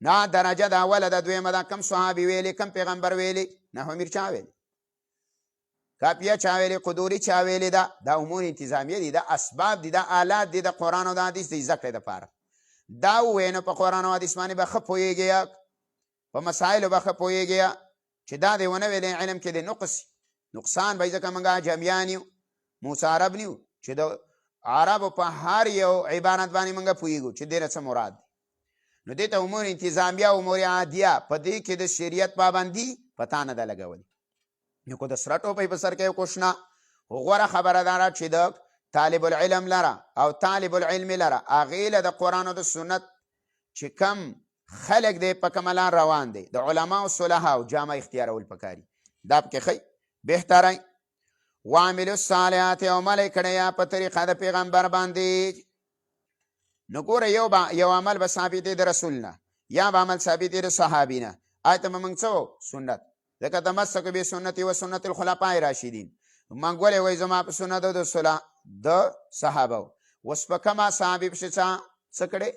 نه درجه د اوله ده، دویمه ده، کم صحابي ویلي، کم پیغمبر ویلي، نحو امیر چا ویلي، کاپیه چا ویلي، قدوري چا ویلي. دا امور انتظامیه دي، دا اسباب دي، دا آلات دي د قرآن او د حدیث د زده کړې دپاره. دا ووایي نو په قرآن او حدیث باندې به ښه پوهېږي، په مسایلو به ښه پوهېږي. چې دا دې ونه ویلې علم کې د نقصان به ځکه موږ جمیان یو، موسی عرب نه یو چې د عربو په هر یو عبارت باندې موږ پوهېږو چې دې نه څه مراد دی. نو دې ته امور انتظامیه او امور عادیه، په دې کې د شریعت پابندي په تا نه ده لګولې. نو که د سره ټوپۍ په سر کې کوشنه، غوره خبره ده چې د طالب العلم لره او طالب العلم لره هغې له د قرآن او د سنت چې کم خلک دی په کومه لار روان دی، د علماو صلحاو جامه اختیارول پکاري. دا پکې ښی بهتره. وعملو الصالحات او عمل کړی په طریقه د پیغمبر باندې. نو ګوره یو عمل به ثابت دی د رسول نه، یا به عمل ثابت دی د صحابي نه. آیته به موږ څه سنت، ځکه تمسکو بسنتي و سنت الخلفاء راشدین. موږ ولې وایي زما په سنت د صحابه. اوس په کومه صحابي پسې څه کړی،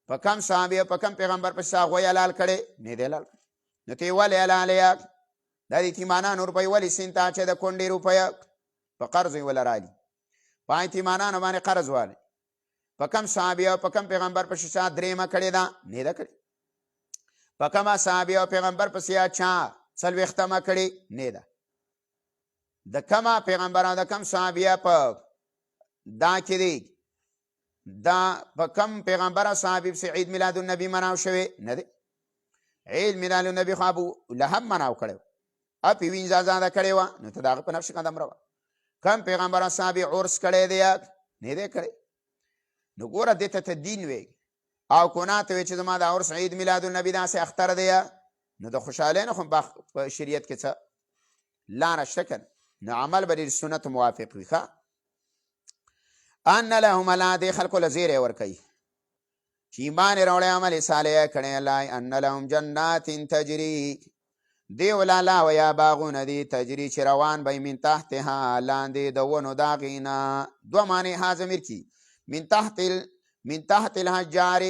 په کم صحابي په کم پیغمبر پسې هغوی حلال کړی نه دی حلال کړی. نو ته یې ولې حلال یې؟ دا د یتیمانانو روپۍ ولې سین ته چې د کونډې روپیه په قرض وله رالي په یتیمانانو باندې قرض والی په کم صحابي او په کم پیغمبر پسې چا درېیمه کړې ده نه ده کړې په کمه صحابي او پیغمبر پسې چا څلوېښتمه کړې نه ده د کمه پیغمبر او د کم صحابیه په دا کې دی دا په کم پیغمبر او صحابي پسې عید میلاد النبي مناو شوی نه دی عید میلاد النبي خو ابو لهب مناو کړی اپې وینځه ازاده کړې وه نو ته د هغه په نفس قدم روه کم پیغمبر او صحابي عرس کړی دی نه دی کړی نو ګوره دې ته دین وی او کونه ته وی چې زما د عرس عید میلاد النبي داسې اختر دی نو د خوشحالۍ نه خو په شریعت کې څه لاره شته که نو عمل به د سنت موافق وي ښه ان لهم الله دې خلکو له زیری ورکوي چې ایمان یې راوړی عمل یې صالح کړی الله ان لهم جنات تجري دی ولا لا ویا باغونه دي تجري چې روان به من تحتها لاندې د ونو د هغې نه دوه معنې ها ضمیر کي من تحت الحجار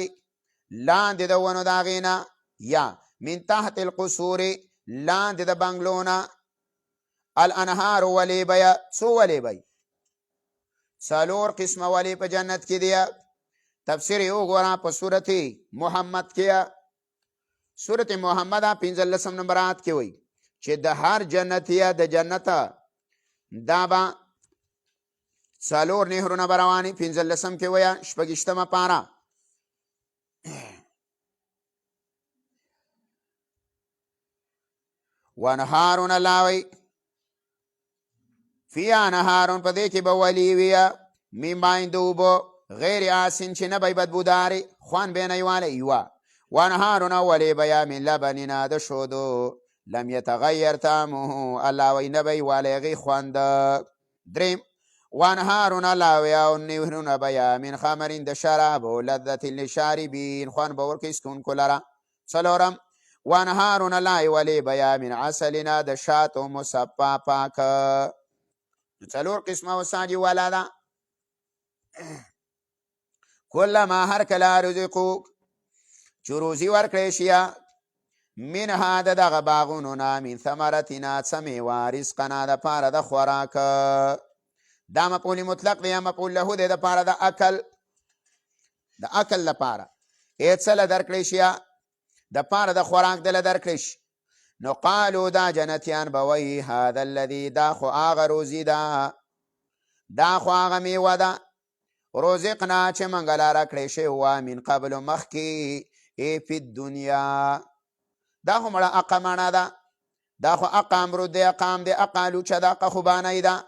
لاندې د ونو د هغې نه یا من تحت القصور لاندې د بنګلو نه الانهار ولی بیا څو ولی بی څلور قسمه ولی په جنت کې دی تفسیر یې وګوره په صورت محمد کې صورت محمد 15 نمبر آیت کې وایي چې د هر جنتیه د جنت دا به څلور نهرونه به روانې 15 کې وایه شپږشتمه پاره ونهارون الله وایي فیا نهارون په دې کې به ولی وي من باندې د اوبو غیر آسین چې نه به بدبودارې خوان به نه یوالی یوه ونهارون ولی بیا من لبننا د شودو لم یتغیر طعمه الله وی نه به یوالی هغې خوند دریم ونهارون الله وی او نهرونه بیا من خمرین د شرابو لذت للشاربین خوان به ورکوي څکونکو لره څلورم ونهارون الله ولی بیا من عسلنا د شاتو مصفا پاکه څلور قسمه وساجي والا ده کلما هر کله رزقو چې روزي ورکړی شي منها د دغه باغونو نه من ثمرتنا څه میوه رزقنا دپاره د خوراک دا مفعول مطلق دی یا مفعول له دی دپاره د اکل لپاره څه له درکړی شي دپاره د خوراک دله درکړی شي نو قالو دا جنتیان به وایي هذا الذي دا خو هغه روزي ده دا خو هغه میوه ده رزقنا چې موږ لاره کړی شوې وه من قبل مخکې فی الدنیا دا خو مړه اقه معنه ده دا خو اقه امرود دی اقام دی اقه لوچه ده اقه خوبانۍ ده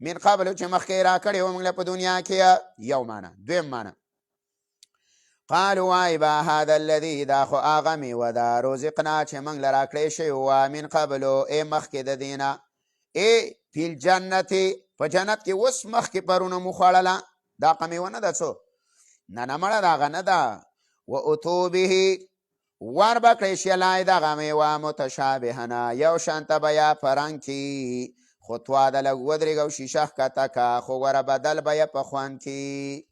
من قبل چې مخکې را کړې وه موږ له په دنیا کې یو معنه دویم معنه قالوا وای با هذا الذي دا خو هغه میوه ده رزقنا چې موږ له راکړی شوې وه من قبلو مخکې د دې نه فی الجنت په جنت کې اوس مخکې پرونه مو خوړله دا هغه میوه نه ده څو نه مړه د هغه نه ده و اتو به ور به کړی شي الله دغه میوه متشابهنه یو شانته به یا په رنګ کې خو تواده لږ ودرېږه او شیشه ښکته که خو وره بدل به یې په خوند کې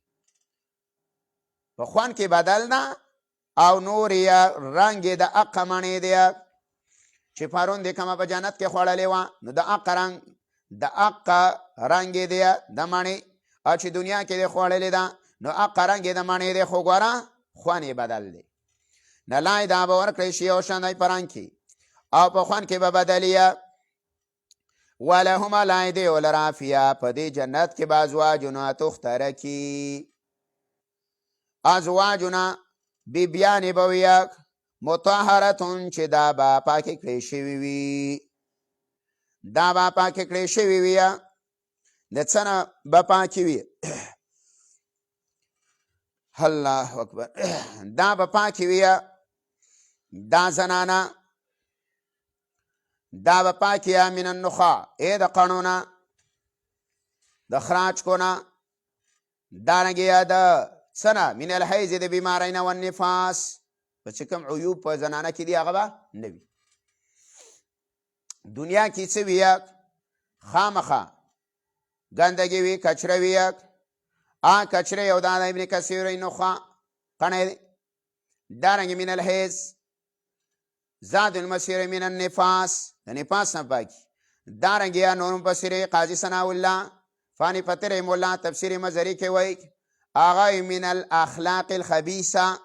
په خوند کې بدل نه او نور یې رنګ یې د اقه مڼې دی چې پرون د کومه په جنت کې خوړلې وه نو د اقه رنګ یې دی د مڼې او چې دنیا کې دی خوړلې ده نو اقه رنګ یې د مڼې دی خو ګوره خوند یې بدل دی نه لای دا به ورکړی شي یو شان دی په رنګ کې او په خوند کې به بدلې ولهم لای دی ولره فیها په دې جنت کې به ازواجونه تختره کي ازواجونه بیبیانې به وي مطهرتون چې دا به پاکې کړې شوي وي دا به پاکې کړې شوي وي د څه نه به پاکې وي الله اکبر دا به پاکې وي دا زنانه دا به پاکې من النخاع د قڼو نه د خراچکو نه دارنګې د څه نه من الحیض د بیمارۍ نه والنفاس په چې کوم عیوب په زنانه کې دي هغه به نه وي دنیا کې څه وي خامخا ګندګي وي کچره وي کچره یو دا د ابن کثیر نخاع قڼې دی دارنګې من الحیض زاد المسیر من النفاس د نفاس نه پاکي. دارنګه یا نور مفسر قاضي ثناء الله فانی فتر مولا تفسیر مزری کې وایي هغه من الاخلاق الخبيثه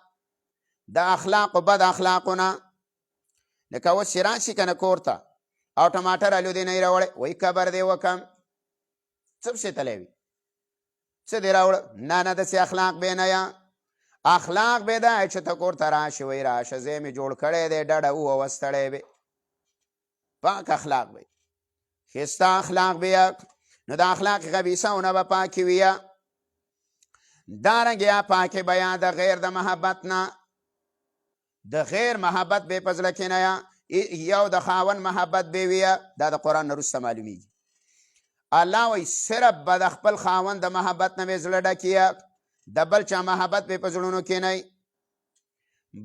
د اخلاق و بد اخلاقونه. لکه اوس چې راشي که نه کور ته او ټماټر الو دی نه یې راوړی وایي کبر دی وکم څه پسې تلی وي څه دی راوړه نه نه داسې اخلاق بې نه یا اخلاق بې دا چې ته کور ته راشي وایي راشه ځای مې جوړ کړی دی ډډه ووه ستړی بې پاک اخلاق بې ښایسته اخلاق بې نو د اخلاق خبیثهونه به پاکې وي. دارنګې یا پاکې به یا د غیر د محبت نه د غیر محبت به په زړه کې نه یا یو د خاوند محبت به وي. دا د قرآن نه وروسته معلومیږي. الله وایي صرف به د خپل خاوند د محبت نه به زړه ډک د بل چا محبت به په زړونو کې نه.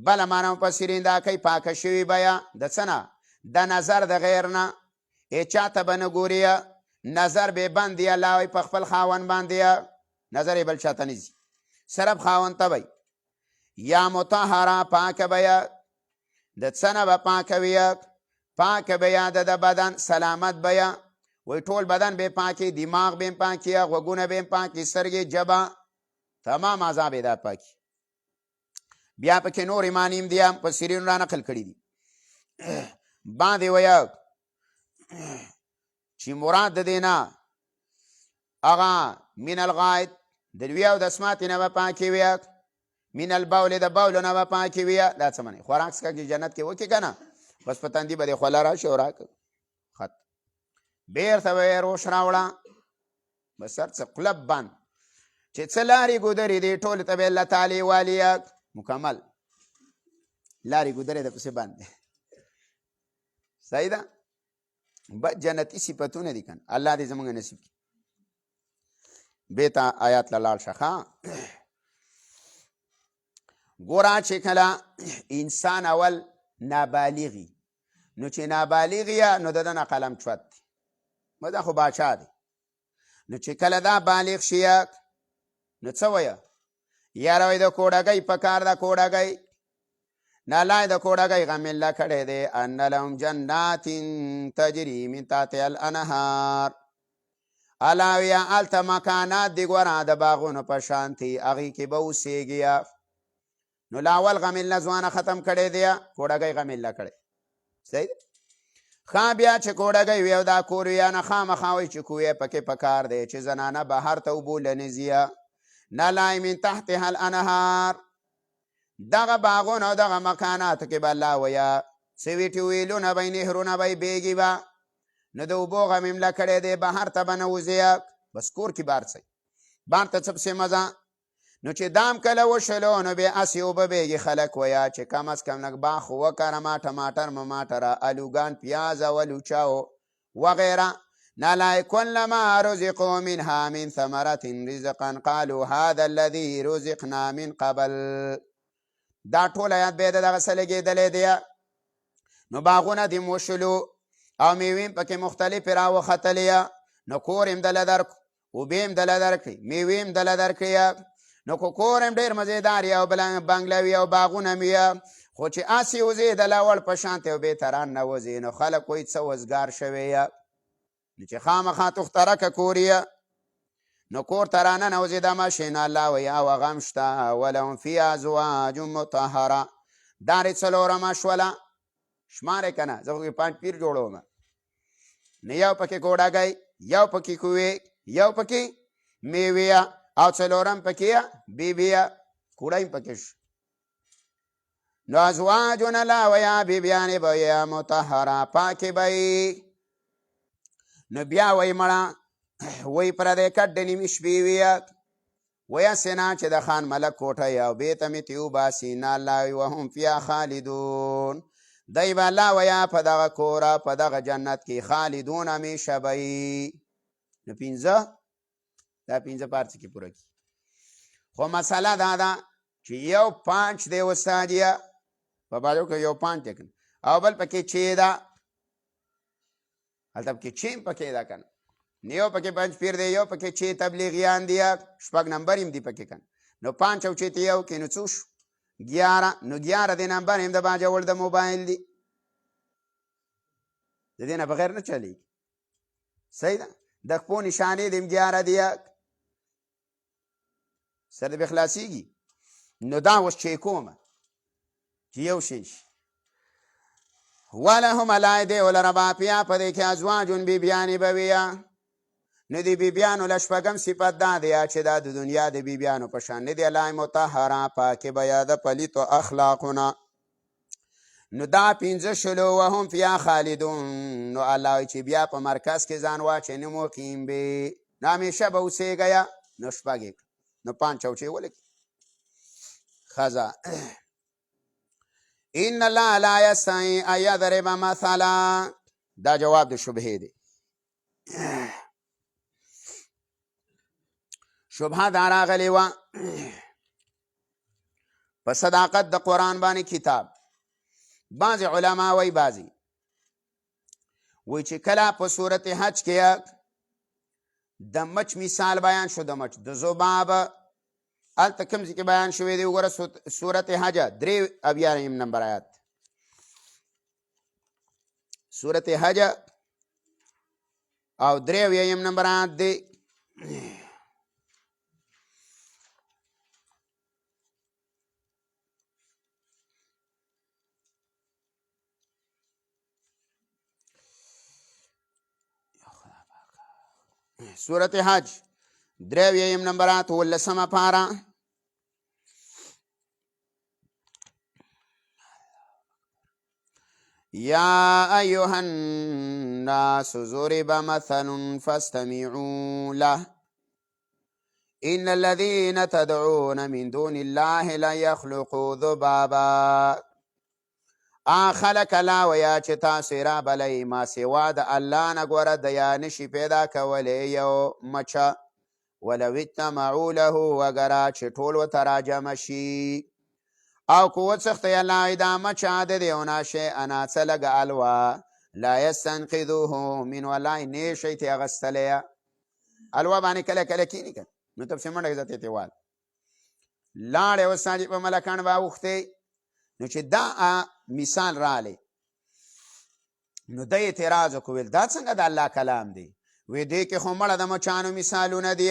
بله معنا مفسرین دا کوي پاکه شوي به یا د څه نه د نظر د غیر نه چا ته به نه ګوري نظر به بند دی. الله وایي په خپل خاوند باندې نظر یې بل چا ته نه ځي صرف خاوند ته به یا مطهره پاکه به یا د څه نه به پاکه وي پاکه به یا د بدن سلامت به یا وایي ټول بدن به پاکي دماغ به پاکي غوږونه به پاکي سترګې ژبه تمام اعضا به دا پاکي. بیا پکې نور معنیم دي مفسرینو را نقل کړي دي. باندې وایي چې مراد د دې نه هغه من الغایط د لوی او د اسماتې نه به پاکې وي من البول د بولو نه به پاکې وي. دا څه منې خوراک څښاک جنت کې وکړي که نه بس په تندي به دې خوله راشي او راکړه خط بېرته به یې روش راوړه بس هر څه قلب بند چې څه لارې ګودرې دي ټولې ته به الله تعالی والي مکمل لارې ګودرې د پسې بند دی. صحیح ده بد جنتي صفتونه دي کنه الله دې زمونږ نصیب کړي. بیتا آیات له لاړ شه ښه. ګوره چې کله انسان اول نابالغي نو چې نابالغ یا نو د ده نه قلم چوت دی دا خو باچا دی. نو چې کله دا بالغ شي نو څه وایه یاره وایي د کوډګۍ په کار ده کوډګۍ نه الله د کوډګۍ غمله کړی دی ان لهم جنات تجري من تحتها الانهار. الله ویه هلته مکانات دي ګوره د باغونو په شانتې هغې کې به اوسېږي. نو لاول غمله ځوانه ختم کړی دی کوډګۍ غمله کړی صحیح ښه. بیا چې کوډګۍ وي او دا کور وي نه خامخا وایي چې کوی پکې په کار دی چې زنانه بهر ته اوبو لنځي نه لای من تحتها الانهار. دغه باغونه او دغه مکاناتو کې به الله وایه سویټي ویلونه به نهرونه به بیږي به نو د اوبو غمله کړی دی بهر ته به نه وځي بس کور کې بار څه بار ته څه پسې مزه. نو چې دام کله وشلو نو بیا اسې اوبه بیږي خلک وایه چې کم از کم لږ باغ خو وکره ما ټماټر مماټره الوګان پیاز ولوچاو وغیره. نالا کلما رزقوا منها من ثمرة رزقا قالوا هذا الذي رزقنا من قبل. دا ټول آیات به دغه څه لګېدلی دی. نو باغونه دې وشلو او میوې پکې مختلفې راوختلې نو کور یې دله درکړو اوبې یې دله درکړې میوې یې دله درکړې نو که کور هم ډېر مزېدار یا او بنګلوي او باغونه مې خو چې اسې وزېدله وړ په شانتې او بېتران نه وځي نو خلک وایي څه وزګار شوی نو چې خامخا تخترکه کور یې نو کور ته راننوځي د ماشین الله وایي او هغه هم شته ولهم فی ازواج مطهره. دا رې څلورمه شوله شمارې که نه زه خو پنج پیر جوړوم نو یو پکې کوډګۍ یو پکې کوې یو پکې میوې او څلورم پکې بیبیه کوډۍ پکې شو. نو ازواجونه الله وایي بیبیانې به یې مطهره پاکې به یې. نو بیا وایي مړه وایي پردی کټ د نیمې شپې وي وایي هسې نه چې د خان ملک کوټه او بیته مې ترې وباسي نه الله وایي وهم فیها خالدون. دی به الله وایي په دغه کوره په دغه جنت کې خالدون همیشه به یي. نو پنځه دا پنځه پارڅه کې پوره کړي. خو مسله دا ده چې یو پانچ دی استاد یې په باجو کې یو پانچ دی کنه او بل پکې چې ده هلته پکې چې پکې ده کنه نو یو پکې پنج پیر دی یو پکې چې تبلیغیان دي شپږ نمبر هم دي پکې کنه نو پانچ او چې یو کې نو څو شو 11 نو 11 دی نمبر هم د باجوړ د موبایل دی د دې نه بغیر نه چلیږي. صحیح ده. د خپو نشانې د 11 دی سره به خلاصیږي. نو دا اوس چې کومه چې یو شی شي ولهم الایدی ولربا پیا په دې کې ازواجون بیبیانې به وي. نو د بیبیانو له شپږم صفت دا دی چې دا د دنیا د بیبیانو په شان نه دي. الله مطهره پاکې به یا د پلیتو اخلاقونه. نو دا 15 وهم فیا خالدون. نو الله چې بیا په مرکز کې ځان واچوي نو مقیم به نو همیشه به اوسېږئ. نو شپږ نو 5 چوچې ولګي خزا. ان الله لا یستحی ان یضرب مثلا. دا جواب د شبهې دی. شبهه دا راغلې وه په صداقت د قرآن باندې کتاب. بعضې علما وایي بعضې وایي چې کله په صورت حج کې د مچ مثال بیان شو، د مچ د ذباب هلته کوم ځای کې بیان شوی دی. وګوره صورت حج 83 نمبر آیات. صورت حج او 83 نمبر آیات دی. صورت حج 83 نمبر آیات 18 پارا. یا ایها الناس ضرب مثل فاستمعوا له ان الذين تدعون من دون الله لا يخلقوا ذبابا. خلق الله ویا چې تاسو را بلئ ما سوا د الله نه ګوره دیا نشي پیدا کولی یو مچه. ولو اجتمعوا له وګره چې ټول ورته راجمع شي او که وڅښتئ الله دا مچه د دیونه شیئا څه لږ الوا لا یستنقذوه منه الله نه شي ترې اخیستلی. الوا باندې کله کله کیني که نو ته پسې منډه ځه تېتې وال لاړې اوس ساجي په ملکان به اوښتې. نو چې دا مثال رالی نو د اعتراض وکړو ویل دا څنګه د الله کلام دی. وی دې کې خو مړه د مچانو مثالونه دي.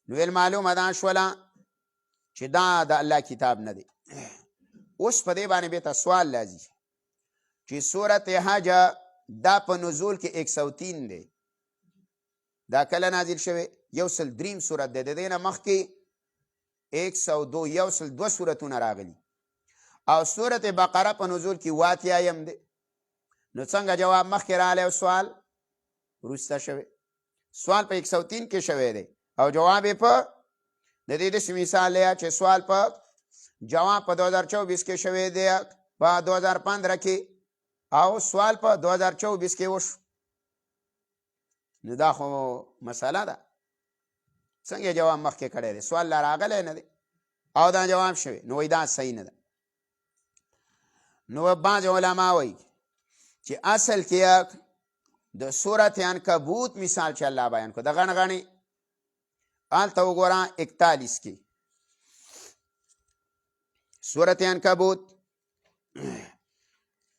نو ویل معلومه دا شوله چې دا د الله کتاب نه دی. اوس په دې باندې بېرته سوال لازي چې صورت حج دا په نزول کې 103 دی. دا کله نازل شوی؟ 103 صورت دی. د دې نه مخکې 102 102 صورتونه راغلي او صورت بقره په نزول کې 88 دی. نو څنګه جواب مخکې رالی او سوال وروسته شوی؟ سوال په 103 کې شوی دی او جواب یې په د دې داسې مثال دی چې سوال په جواب په 2024 کې شوی دی په 2015 کې او سوال په 2024 کې وشو. نو دا خو مسله ده. څنګه جواب مخکې کړی دی؟ سوال لا راغلی نه دی او دا جواب شوی. نو وایي دا صحیح نه ده. نو بعض علما وایي چې اصل کې د صورت عنکبوت مثال چې الله بیان کړو د غڼ غڼې هلته وګوره 41 کې صورت عنکبوت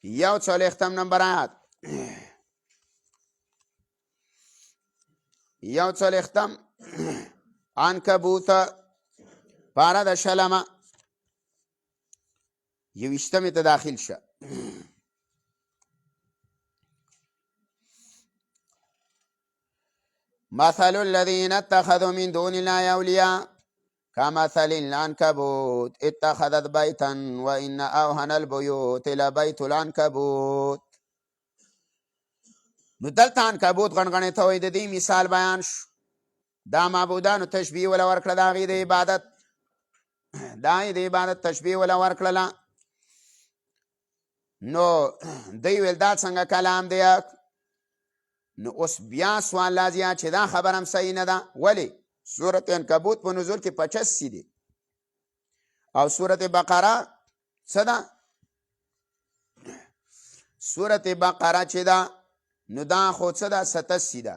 41 نمبر آیات 41 عنکبوت پاره د شلمه 20 ته داخل شه. مثل الذين اتخذوا من دون الله أولياء كمثل العنكبوت اتخذت بيتا وإن أوهن البيوت لبيت العنكبوت. نو دلته عنکبوت غنغنې ته وایي. د دې مثال بیان شو. دا معبودانو تشبیه وله ورکړه د هغې د عبادت د هغې د عبادت تشبیه وله ورکړله. نو دوی ویل دا څنګه کلام دی؟ نو اوس بیا سوال لازم چې دا خبر هم صحیح نه ده. ولې؟ صورت عنکبوت په نزول کې 85 دی او صورت بقره څه ده؟ صورت بقره چې ده نو دا خو څه ده؟ 87 ده.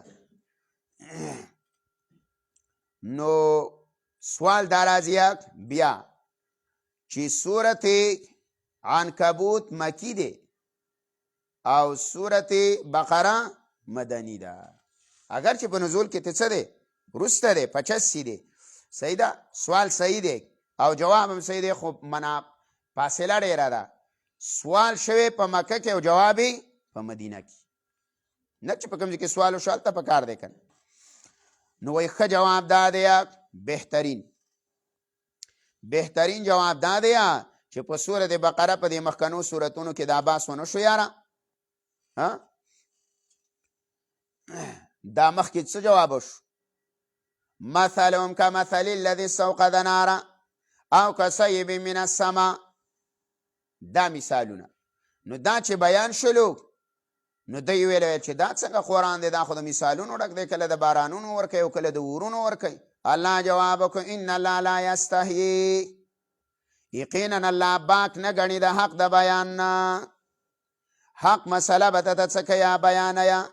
نو سوال دا راځي بیا چې صورت عنکبوت مکی دی او سورت بقره مدنی ده. اگر چې په نزول کې څه دی وروسته دی 85 دی. صحیح ده، سوال صحیح دی او جواب هم صحیح دی، خو فاصله ډیره ده. سوال شوی په مکه کې او جواب په مدینه کې، نه چې په کوم ځای کې سوال وشو هلته په کار دی کنه. نو وایي ښه جواب دا دی، بهترین جواب دا دی چې په سورت بقره په دې مخکنو سورتونو کې دا بحث ونه شو یاره. دا مخکې څه جواب وشو؟ مثلهم کمثل الذي استوقد نارا او کصیب من السماء. دا مثالونه. نو دا چې بیان شلو نو دی ویل چې دا څنګه قرآن دی، دا خو د مثالونو ډک دی، کله د بارانونو ورکوي او کله د اورونو ورکوي. الله جواب وکړو ان الله لا یستحیي، یقینا الله باک نه ګڼي د حق د بیان نه. حق مسله به ته څه کوي بیانوي.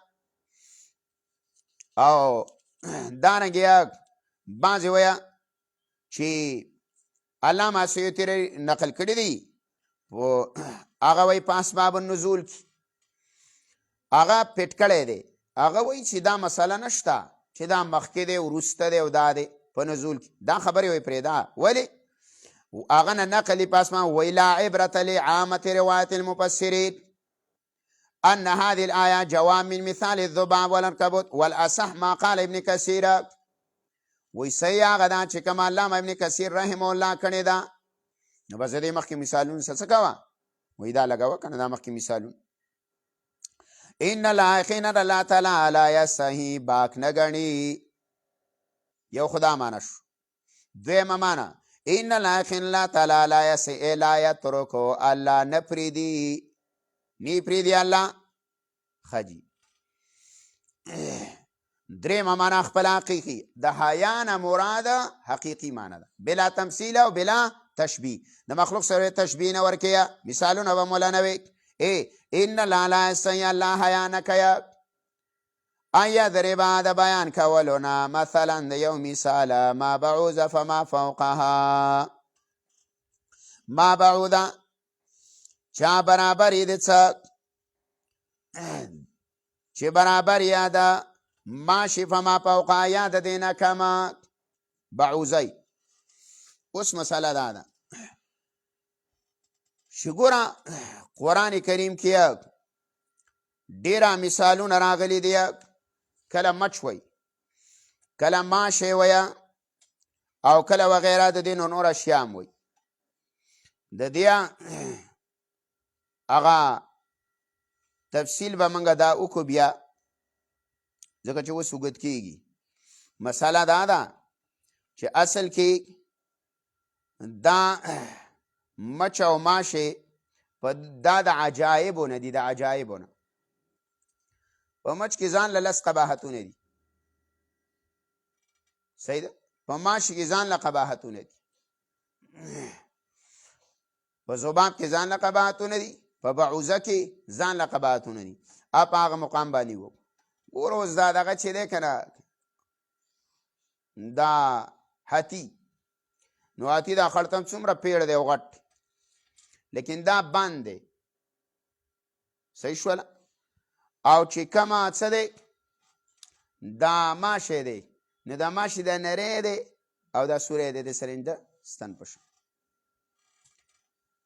او دارنګه بعضې وایه چې علامه سیوطي نقل کړي دي هغه وایي په اسباب النزول کې هغه پټ کړی دی. هغه وایي چې دا مسله نشته چې دا مخکې دی وروسته دی او دا دی په نزول کې. دا خبرې وایي پرېږده. ولې هغه نه نقل په اسمان وایي لا عبرة لعامة روایت المفسرین ان هذه الآية جواب من مثال الذباب والعنكبوت والأصح ما قال ابن كثير. وی صحیح هغه ده چې کوم علامه ابن کثیر رحمه الله کړې ده. نو بس دې مخکې مثالونه څه کوه وایي دا لګوه که نه دا مخکې مثالونه. ان الله یقینا الله تعالی لا یستحیي باک نه ګڼي. یو خدا معنی شو. دویمه معنی ان الله یقینا الله تعالی لا یستحیي لا یترکو، الله نه پرېږدي، نی پریدی الله خجی. درېمه معنا خپل حقیقي د حیا نه مراده حقیقي معنا ده بلا تمثیل او بلا تشبیه. د مخلوق سره تشبیه نه ورکیا، مثالونه به مولانا وی ان لا لا یستحیي الله حیا نه کوي. آیا ضربا د بیان کولونه مثلا د یو مثال ما بعوض فما فوقها. ما بعوض چا برابر یې د څه چې برابر یا د ماشي فما فوقها یا د دې نه کمه بعوضی. اوس مسله دا ده چې ګوره قرآن کریم کې ډېره مثالونه راغلي دي. کله مچ وی، کله ماشی وی او کله وغیره د دې نور اشیام وی. د دې هغه تفصیل به موږ دا وکړو بیا ځکه چې اوس اوږد کېږي. مسله دا ده چې اصل کې دا مچ او ماشی دا د عجایبو نه دي. د عجایبو نه په مچ کې ځان له لس قباحتونه دي. صحیح ده. په ماشی کې ځان له قباحتونه دي. په ذباب کې ځان له قباحتونه دي. په بعوضه کې ځان له قباحتونه دي. په هغه مقام باندې و ګوره اوس دا دغه چې دی که نه دا هاتي، نو هاتي دا خړتم څومره پیړ دی او غټ، لیکن دا بند دی. صحیح شوله. او چې کمه څه دی دا ماشی دی، نو دا ماشی دا نری دی او دا سوری دی د سرنده ستن په شان.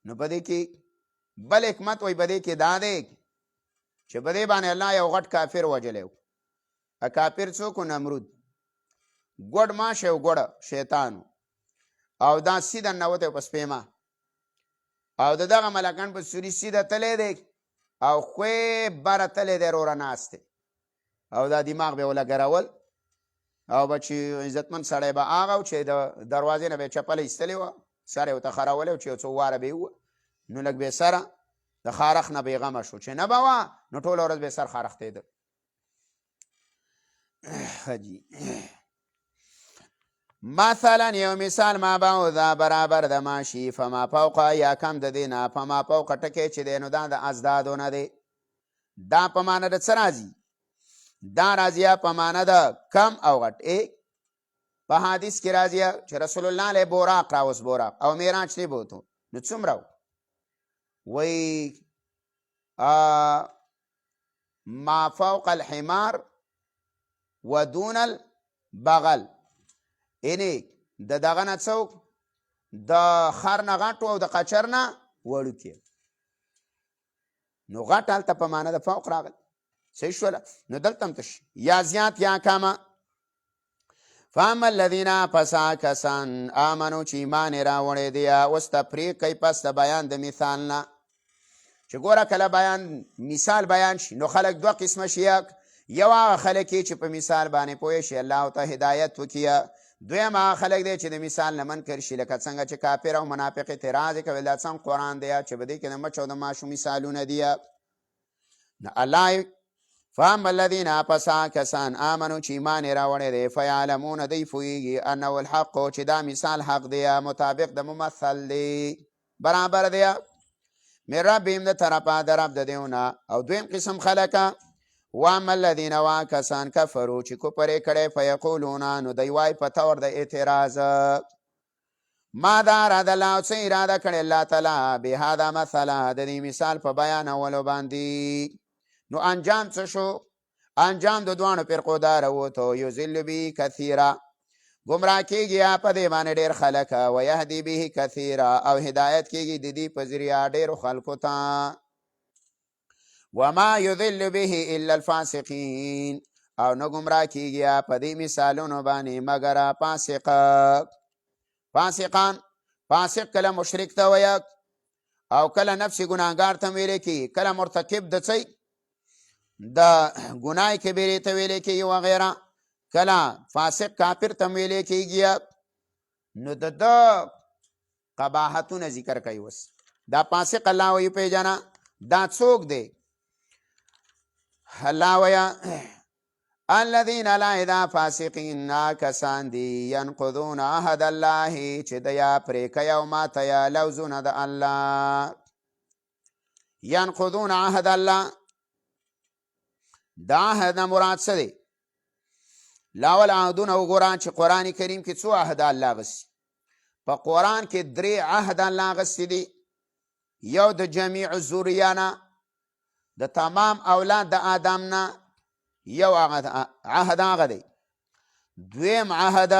نو په دې کې بل حکمت وایي په دې کې دا دی چې په دې باندې الله یو غټ کافر وجلی و. کافر څوک و؟ نمرود. ګوډ ماشی او ګوډه شیطان او دا سیده ننوتی په سپیمه او د دغه ملکان په سوري سیده تلی دی او خوی بره تلی دی روره ناست دی او دا دماغ به یې ولګرول او به چې عزتمند سړی به هغه و چې د دروازې نه به یې چپله ایستلې وه، سر یې ورته خرولی و چې یو څو واره به یې ووه، نو لږ به یې سره د خارخ نه بېغمه شو. چې نه به وه نو ټوله ورځ به یې سر خارختېده. حجي مثلا یو مثال ما بعوضه برابر د ماشي فما فوقه یا کم د دې نه فما فوقه ټکی چې دی نو دا د ازدادو نه دی. دا په معنی د څه راځي؟ دا راځي په معنی د کم او غټ. په حدیث کې راځي چې رسول الله علیه براق راوست، براق او معراج ته بوتو نو څومره وی ما فوق الحمار ودون البغل، یعنی د دغه نه څوک د خر نه غټ او د قچر نه وړوکې. نو غټ هلته په معنی د فوق راغل. صحیح شوله. نو دلته هم تش یا زیات یا کمه. فاما الذین پس کسان آمنو چې ایمان یې راوړی دی. اوس تفریق کوي پس د بیان د مثال نه چې ګوره کله بیان مثال بیان شي نو خلک دوه قسمه شي. یو هغه خلک چې په مثال باندې پوه شي الله ته هدایت وکړي. دویم هغه خلک دی چې د مثال نه منکر شي لکه څنګه چې کافر او منافق اعتراض کوي دا څنګه قرآن دی چې په دې کې د مچ او د ماشو مثالونه دي. نه الله فاما الذین پس کسان آمنو چې ایمان یې راوړی دی فیعلمون دی پوهېږي انه الحق چې دا مثال حق دی مطابق د ممثل دی برابر دی من ربهم د طرفه د رب د دیونه. او دویم قسم خلک واما الذین کسان کفرو چې کفر یې کړی فیقولون نو دی وایي په طور د اعتراض ماذا اراد الله څه اراده کړې الله تعالی بهذا مثلا د دې مثال په بیانولو باندې. نو انجام څه شو؟ انجام د دوانو فرقو دا راووتو یضل به کثیره گمراه کېږي په دې باندې ډېر خلک ویهدي به کثیره او هدایت کېږي د دې په ذریعه ډېرو خلکو ته. وما یضل به الا الفاسقین او نه گمراه کېږي په دې مثالونو باندې مګر فاسقان. فاسق کله مشرک ته وایي او کله نفس ګناهګار ته ویلی کېږي، کله مرتکب د څه د ګناه کبیرې ته ویلی کېږي وغیره، کله فاسق کافر ته ویلی کېږي. نو د ده قباحتونه ذکر کوي. اوس دا فاسق الله وایي پیژنه دا څوک دی؟ الله وایي الذین لا دا فاسقین کسان دی ینقضون عهد الله چې دیا پرې کوي او ماته یا لوزونه د الله. ینقضون عهد الله دا عهد نه مراد څه دی؟ لاول عهدونه وګوره چې قرآن کریم کې څو عهد الله غسي. په قرآن کې 3 عهد الله غسي دي. یو د جمیع الذریه نه د تمام اولاد د آدم نه یو عهد هغه دی. دویم عهد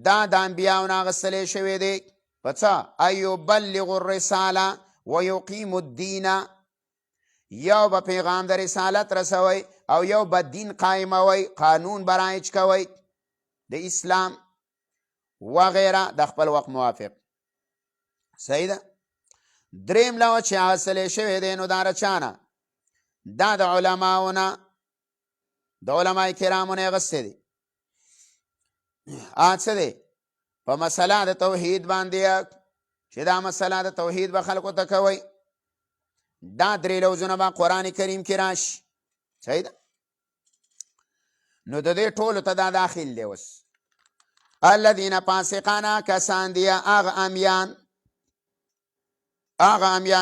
دا د انبیاو نه اخیستلی شوی دی په څه؟ ان یبلغوا الرساله ویقیموا الدین. یو به پیغام د رسالت رسوي او یو به دین قائموي، قانون به رایج کوي د اسلام وغیره د خپل وخت موافق. صحیح ده. دریم لو چې اخیستلی شوی دی نو دا رچانه دا د علماو نه د علماء کرامو نه اخیستی دی. څه دی؟ په مسله د توحید باندې چې دا مسله د توحید به خلکو ته کوئ. دا 3 لوزونه به قرآن کریم کې راشي. صحیح ده. نو د دې ټولو ته دا داخل دی. اوس الذین فاسقان کسان دی هغه امیان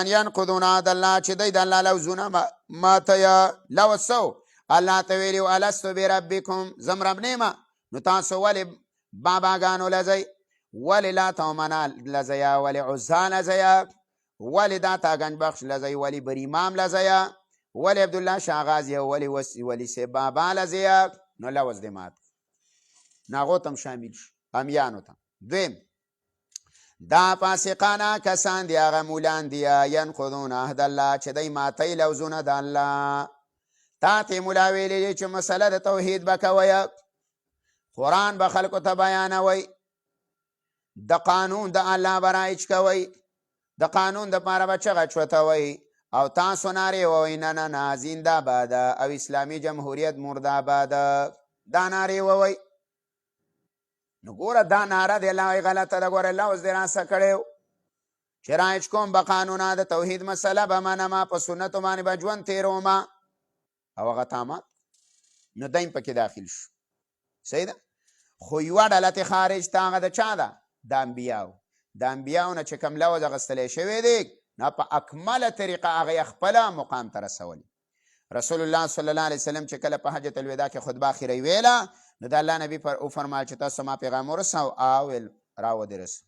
ینقضون عهد الله چې دی د الله لوزونه ماته یا لوسو. الله ته ویلي الستو بربکم زم رب نیمه نو تاسو ولې باباګانو لځئ؟ ولې لات او منه لځئ؟ ولې عزا لځئ؟ ولې دا تاګنج بخش لځئ؟ ولې بریمام لځئ؟ ولې عبدالله شاه غازي ولې سی بابا لځئ؟ نو لوز دې مات ناغو تم شامل شو امیانو ته. دویم دا فاسقانه کسان دی هغه مولان دی ینقضون عهد الله چې دی ماتئ لوزونه د الله. تا ته مولا ویلی دی چې مسله د توحید به کوئ، قرآن به خلکو ته بیانوئ، د قانون د الله به رایج کوئ، د قانون دپاره به چغه چوتوئ او تاسو نارې ووئ نه نه نه زنده باد او اسلامي جمهوریت مرده باد. دا نارې ووئ. نو ګوره دا ناره دی الله وایي غلطه ده. ګوره الله اوس دې راسه کړی چې رایج کوم به قانونه د توحید مسله به منمه، په سنتو باندې به ژوند تېرومه او هغه تامات. نو دیم پکې داخل شو. صحیح ده. خو یوه ډله تې خارج ته هغه د چا ده؟ د انبیاو. د انبیاو نه چې کوم لوز اخیستلی شوی دی نه په اکمله طریقه هغه خپله مقام ته رسولی. رسول الله صلی الله علیه وسلم چې کله په حجة الوداع کې خطبه اخیره ویله نو د الله نبی وفرمایل چې تاسو ما پیغام ورسو او راودې رسو.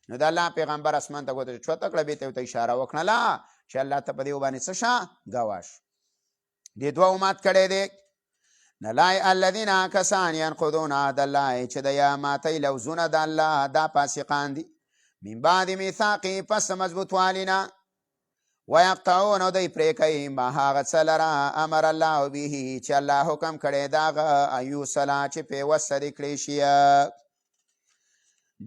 نو د الله پیغمبر اسمان ته ګوته چوته کړه، بېرته ورته اشاره وکړله چې الله ته په دې وباندې څه شه؟ ګواښ. دې دوه مات کړی دی. نلای الذین کسان ینقضون عهد الله چې د یا ماتۍ لوزونه د الله، دا فاسقان دي. من بعد میثاقه پس مضبوطوالي نه. ویقطعون او دوی پرې کوي ما هغه څه لره امر الله به چې الله حکم کړی د هغه ان یوصله چې پیوسته دې کړی شي.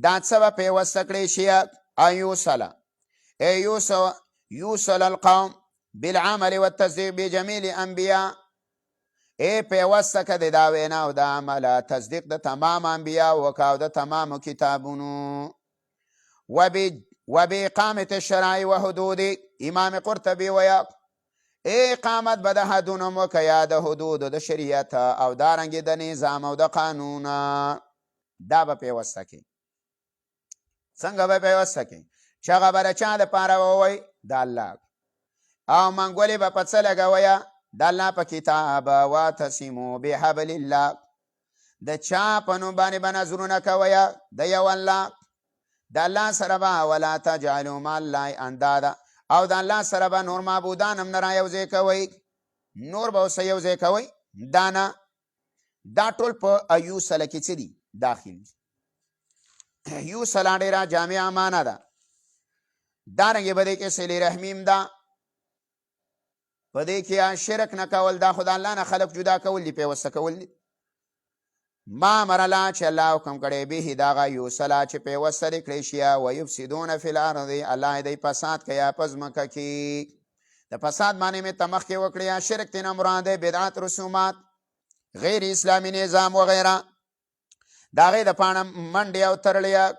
دا څه به پیوسته کړی شي؟ ان یوصله ای یوصل القوم بالعمل والتصدیق بجمیع الانبیاء. ای پیوسته که د دا وینا او د عمله تصدیق د تمام انبیاء وکاو د تمامو کتابونو. وباقامة الشرع وحدود. امام قرطبي ویا اقامت به د حدونو وکه یا د حدود د شریعت او دارنګې د نظام او د قانون. دا به پیوسته کې. څنګه به پیوسته کې؟ چې هغه به د چا دپاره ووایي؟ د الله. او منګولې به په څه لګویه؟ د الله په کتاب. واعتصموا بحبل الله. د چا په نوم باندې به نظرونه کویه؟ د یو الله. د الله سره به ولا تجعلوا مع الله اندادا. او د الله سره به نور معبودان هم نه را یوځای کوئ. نور به اوسه یوځای کوئ؟ دا نه. دا ټول په ایوصله کې څه دي؟ داخل. یوصله ډېره جامعه معنا ده. دارنګې به دې کې صلې رحمیم ده. په دې کې شرک نه کول، دا خو د الله نه خلق جدا کول دي، پیوسته کول دي. ما امر الله چې الله حکم کړی به د هغه یوصله چې پیوسته دې کړی شي. ویفسدون فی الارض. الله دې فساد کوي په ځمکه کې. د فساد معنی مې ته مخکې وکړې. شرک تېنه مراد دی بدعت، رسومات، غیر اسلامي نظام وغیره. د هغې دپاره منډې او ترړې.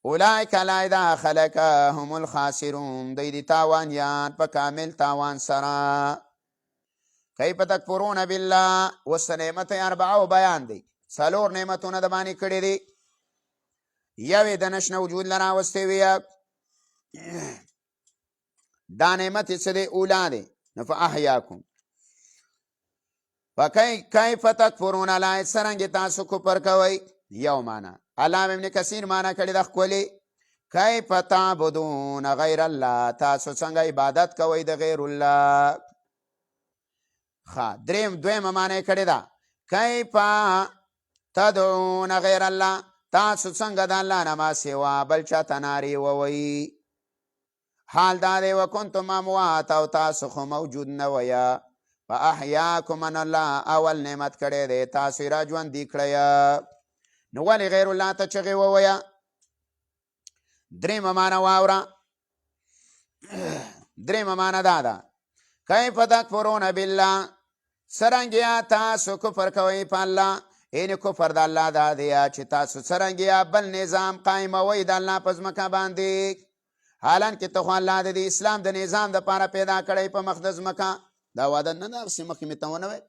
اولئک الله دا خلک هم الخاسرون. دوی دي تاوانیان په کامل تاوان سره. کیف تکفرون بالله. اوس نعمت اربعه بیان دی. څلور نعمتونه د باندې کړي دي. یوې د نشنه وجود له راوستې وي. دا نعمت یې څه دی؟ اولا دی. نو فاحیاکم. کیف تکفرون الله څرنګې تاسو کفر کوئ. یو معنا. علامه ابن کثیر معنا کړي د ښکلې. کیف تعبدون غیر الله. تاسو څنګه عبادت کوئ د غیر الله. دویمه معنا یې کړې ده. کیف تدعون غیر الله. تاسو څنګه د الله نه ما سوا بل چاته نارې ووئ. حال دا دی وکنتم اموات. او تاسو خو موجود نه ویه. فاحیاکم ان الله. اول نعمت کړی دی تاسو یې را ژوندي کړی. نو ولې غیر الله ته چغې وویه؟ درېیمه معنا واوره. درېیمه معنا دا ده. کیف تکفرون بالله. څرنګه تاسو کفر کوئ په الله. این کفر د الله دا دی چې تاسو څرنګه بل نظام قایموئ د الله په ځمکه باندې. حالانکې ته خو الله د اسلام د نظام دپاره پیدا کړی په مخ د ځمکه. دا واده نه ده. هغسې مخکې مې ته ونه ویل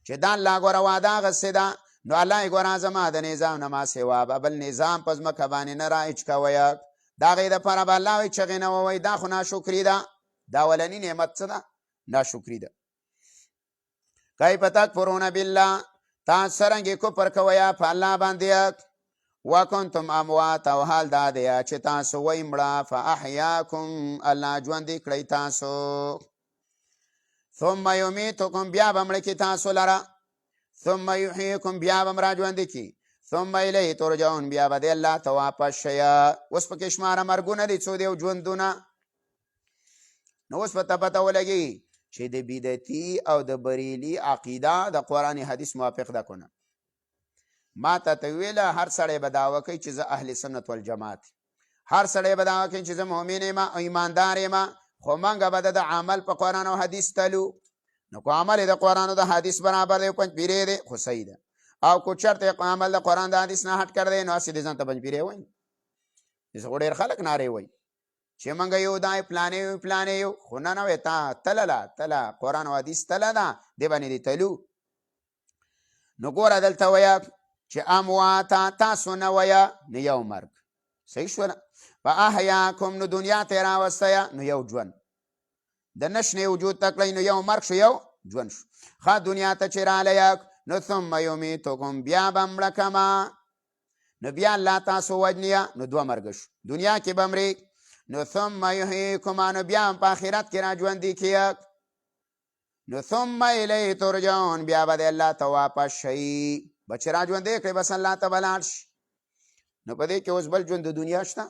چې دا الله ګوره واده اخیستې ده. نو الله یې ګوره زما د نظام نه ما سوا به بل نظام په ځمکه باندې نه رایج کوئ. د هغې دپاره به الله وایي چغې نه ووایي. دا خو ناشکري ده. دا اولني نعمت څه ده؟ ناشکري ده. کیف تکفرون بالله. تاسو څرنګې کفر کوئ په الله باندې. وکنتم اموات. او حال دا دی چې تاسو وئ مړه. فاحیاکم. الله ژوندي کړئ تاسو. ثم یمیتکم. بیا به مړه کړي تاسو لره. ثم یحییکم. بیا به م را ژوندي کړي. ثم الیه ترجعون. بیا به د الله ته واپس شئ. اوس پکې شماره مرګونه دي، څو دی او ژوندونه. نو اوس به ته پته ولګي چې د بدعتي او د بریلي عقیده د قرآن حدیث موافق ده که نه. ما ته ته ویله هر سړی به دعوه کوي چې زه اهل سنت والجماعت. هر سړی به دعوه کوي چې زه مؤمن یم او ایماندار یم. خو موږ به د عمل په قرآن او حدیث تلو. نو که عمل د قرآن او د حدیث برابر دی، پنج پیری دی، خو صحیح ده. او که چېرته عمل د قرآن د حدیث نه هټ کړی دی، نو هسې دې ځان ته پنج پیری وایي. داسې خو ډېر خلک نارې وایي چې موږ یو دا پلانې یو پلانې یو. خو نه نه وایي تا تله قرآن او حدیث تله ده، دې باندې دې تلو. نو ګوره دلته وایه چې امواتا. تاسو نه وایه نو یو مرګ. صحیح شوله. فاحیاکم. نو دنیا ته یې راوستیه نو یو ژوند. د نشنې وجود ته کړئ نو یو مرګ شو، یو ژوند شو. ښه دنیا ته چې رالیه نو ثم یمیتکم. بیا به مړه کما. نو بیا الله تاسو وجنیه نو دوه مرګ شو. دنیا کې به مرې. نو ثم یحییکم. نو بیا هم په آخرت کې را ژوندي کړي. نو ثم الیه ترجعون، بیا به د الله ته واپس شئ. به چې را ژوندی کړې بس الله ته به لاړ شي. نو په دې کې اوس بل ژوند د دنیا شته.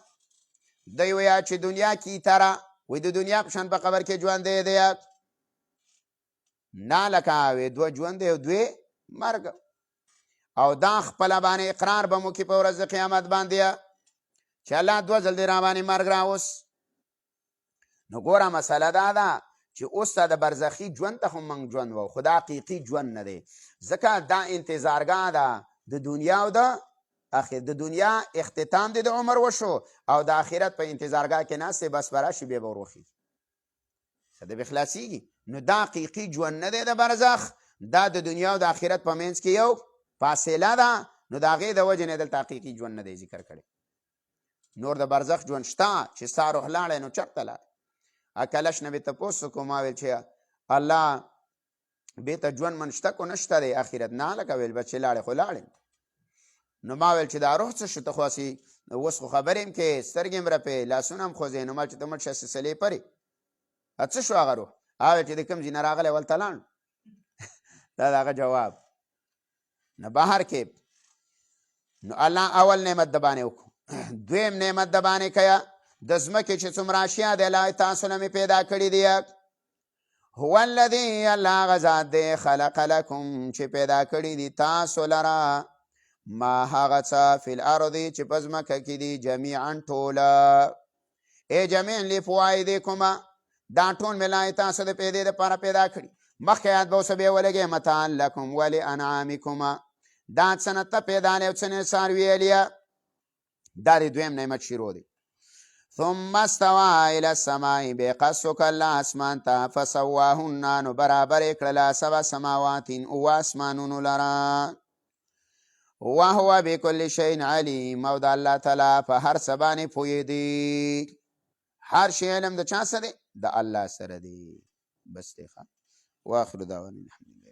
دی ویا چې دنیا کې تره وایي د دنیا په شان په قبر کې ژوندی دی نه، لکه وی دوه ژوند دی او دوی مرګ. او دا خپله باندې اقرار به مو کې په ورځ د قیامت باندې چې الله دوه ځل دی را باندې مرګ راوست. نو ګوره مسله دا ده چې اوس ته د برزخي ژوند ته خو موږ ژوند وو، خو دا حقیقي ژوند نه دی. ځکه دا انتظارګاه ده د دنیا او د آخر. د دنیا اختتام دی د عمر وشو او د آخرت په انتظارګاه کې ناست دی، بس به راشي بیا به وروخي څه دی به خلاصېږي. نو دا حقیقي ژوند نه دی د برزخ، دا د دنیا او د آخرت په منځ کې یو فاصله ده. نو د هغې د وجې نه دلته حقیقي ژوند نه دی ذکر کړی. نور د برزخ ژوند شته چې ستا روح لاړی نو چېرته لاړی. کلش نه مې تپوس وکړو، ما ویل چې الله بېرته ژوند من شته کو نشته دی آخرت؟ نه لکه ویل به چې لاړې خو لاړې. نو ما ویل چې دا روح څه شو؟ ته خو هسې اوس خو خبرې هم کې سترګې هم رپې لاسونه هم خوځې. نو ما چې ته مړ شه سلسلې پرې څه شو هغه روح؟ هغه چې د کوم ځای نه راغلی ولته لاړ. دا د هغه جواب. نو بهر کې نو الله اول نعمت د باندې وکړو، دویم نعمت د باندې کیا د ځمکې چې څومره اشیا دی الله تاسو نه مې پیدا کړي دي. هو الذي، الله هغه ذات دی، خلق لکم چې پیدا کړي دي تاسو لره ما هغه څه فی الارض چې په ځمکه کې دي جمیعا ټوله. ای جمیعا لفوایدکم، دا ټول ملای تاسو د پیدې دپاره پیدا کړي. مخکې یاد به اوس بیا ولګې متاعا لکم ولانعامکم، دا څه نه ته پیدا نه او څه نه څاروي یې. دا د دویم نعمت شروع دی. ثم استوى الى السماء، بقص وکړله اسمان ته، فسواهن، نو برابر یې کړله سبع سماوات، اوه اسمانونو لره. وهو بكل شيء علیم، او د الله تعالی په هر څه باندې پوهېدي. هر شی علم د چا سره دی؟ د الله سره دی. بس دی. واخر دعوانا الحمد لله.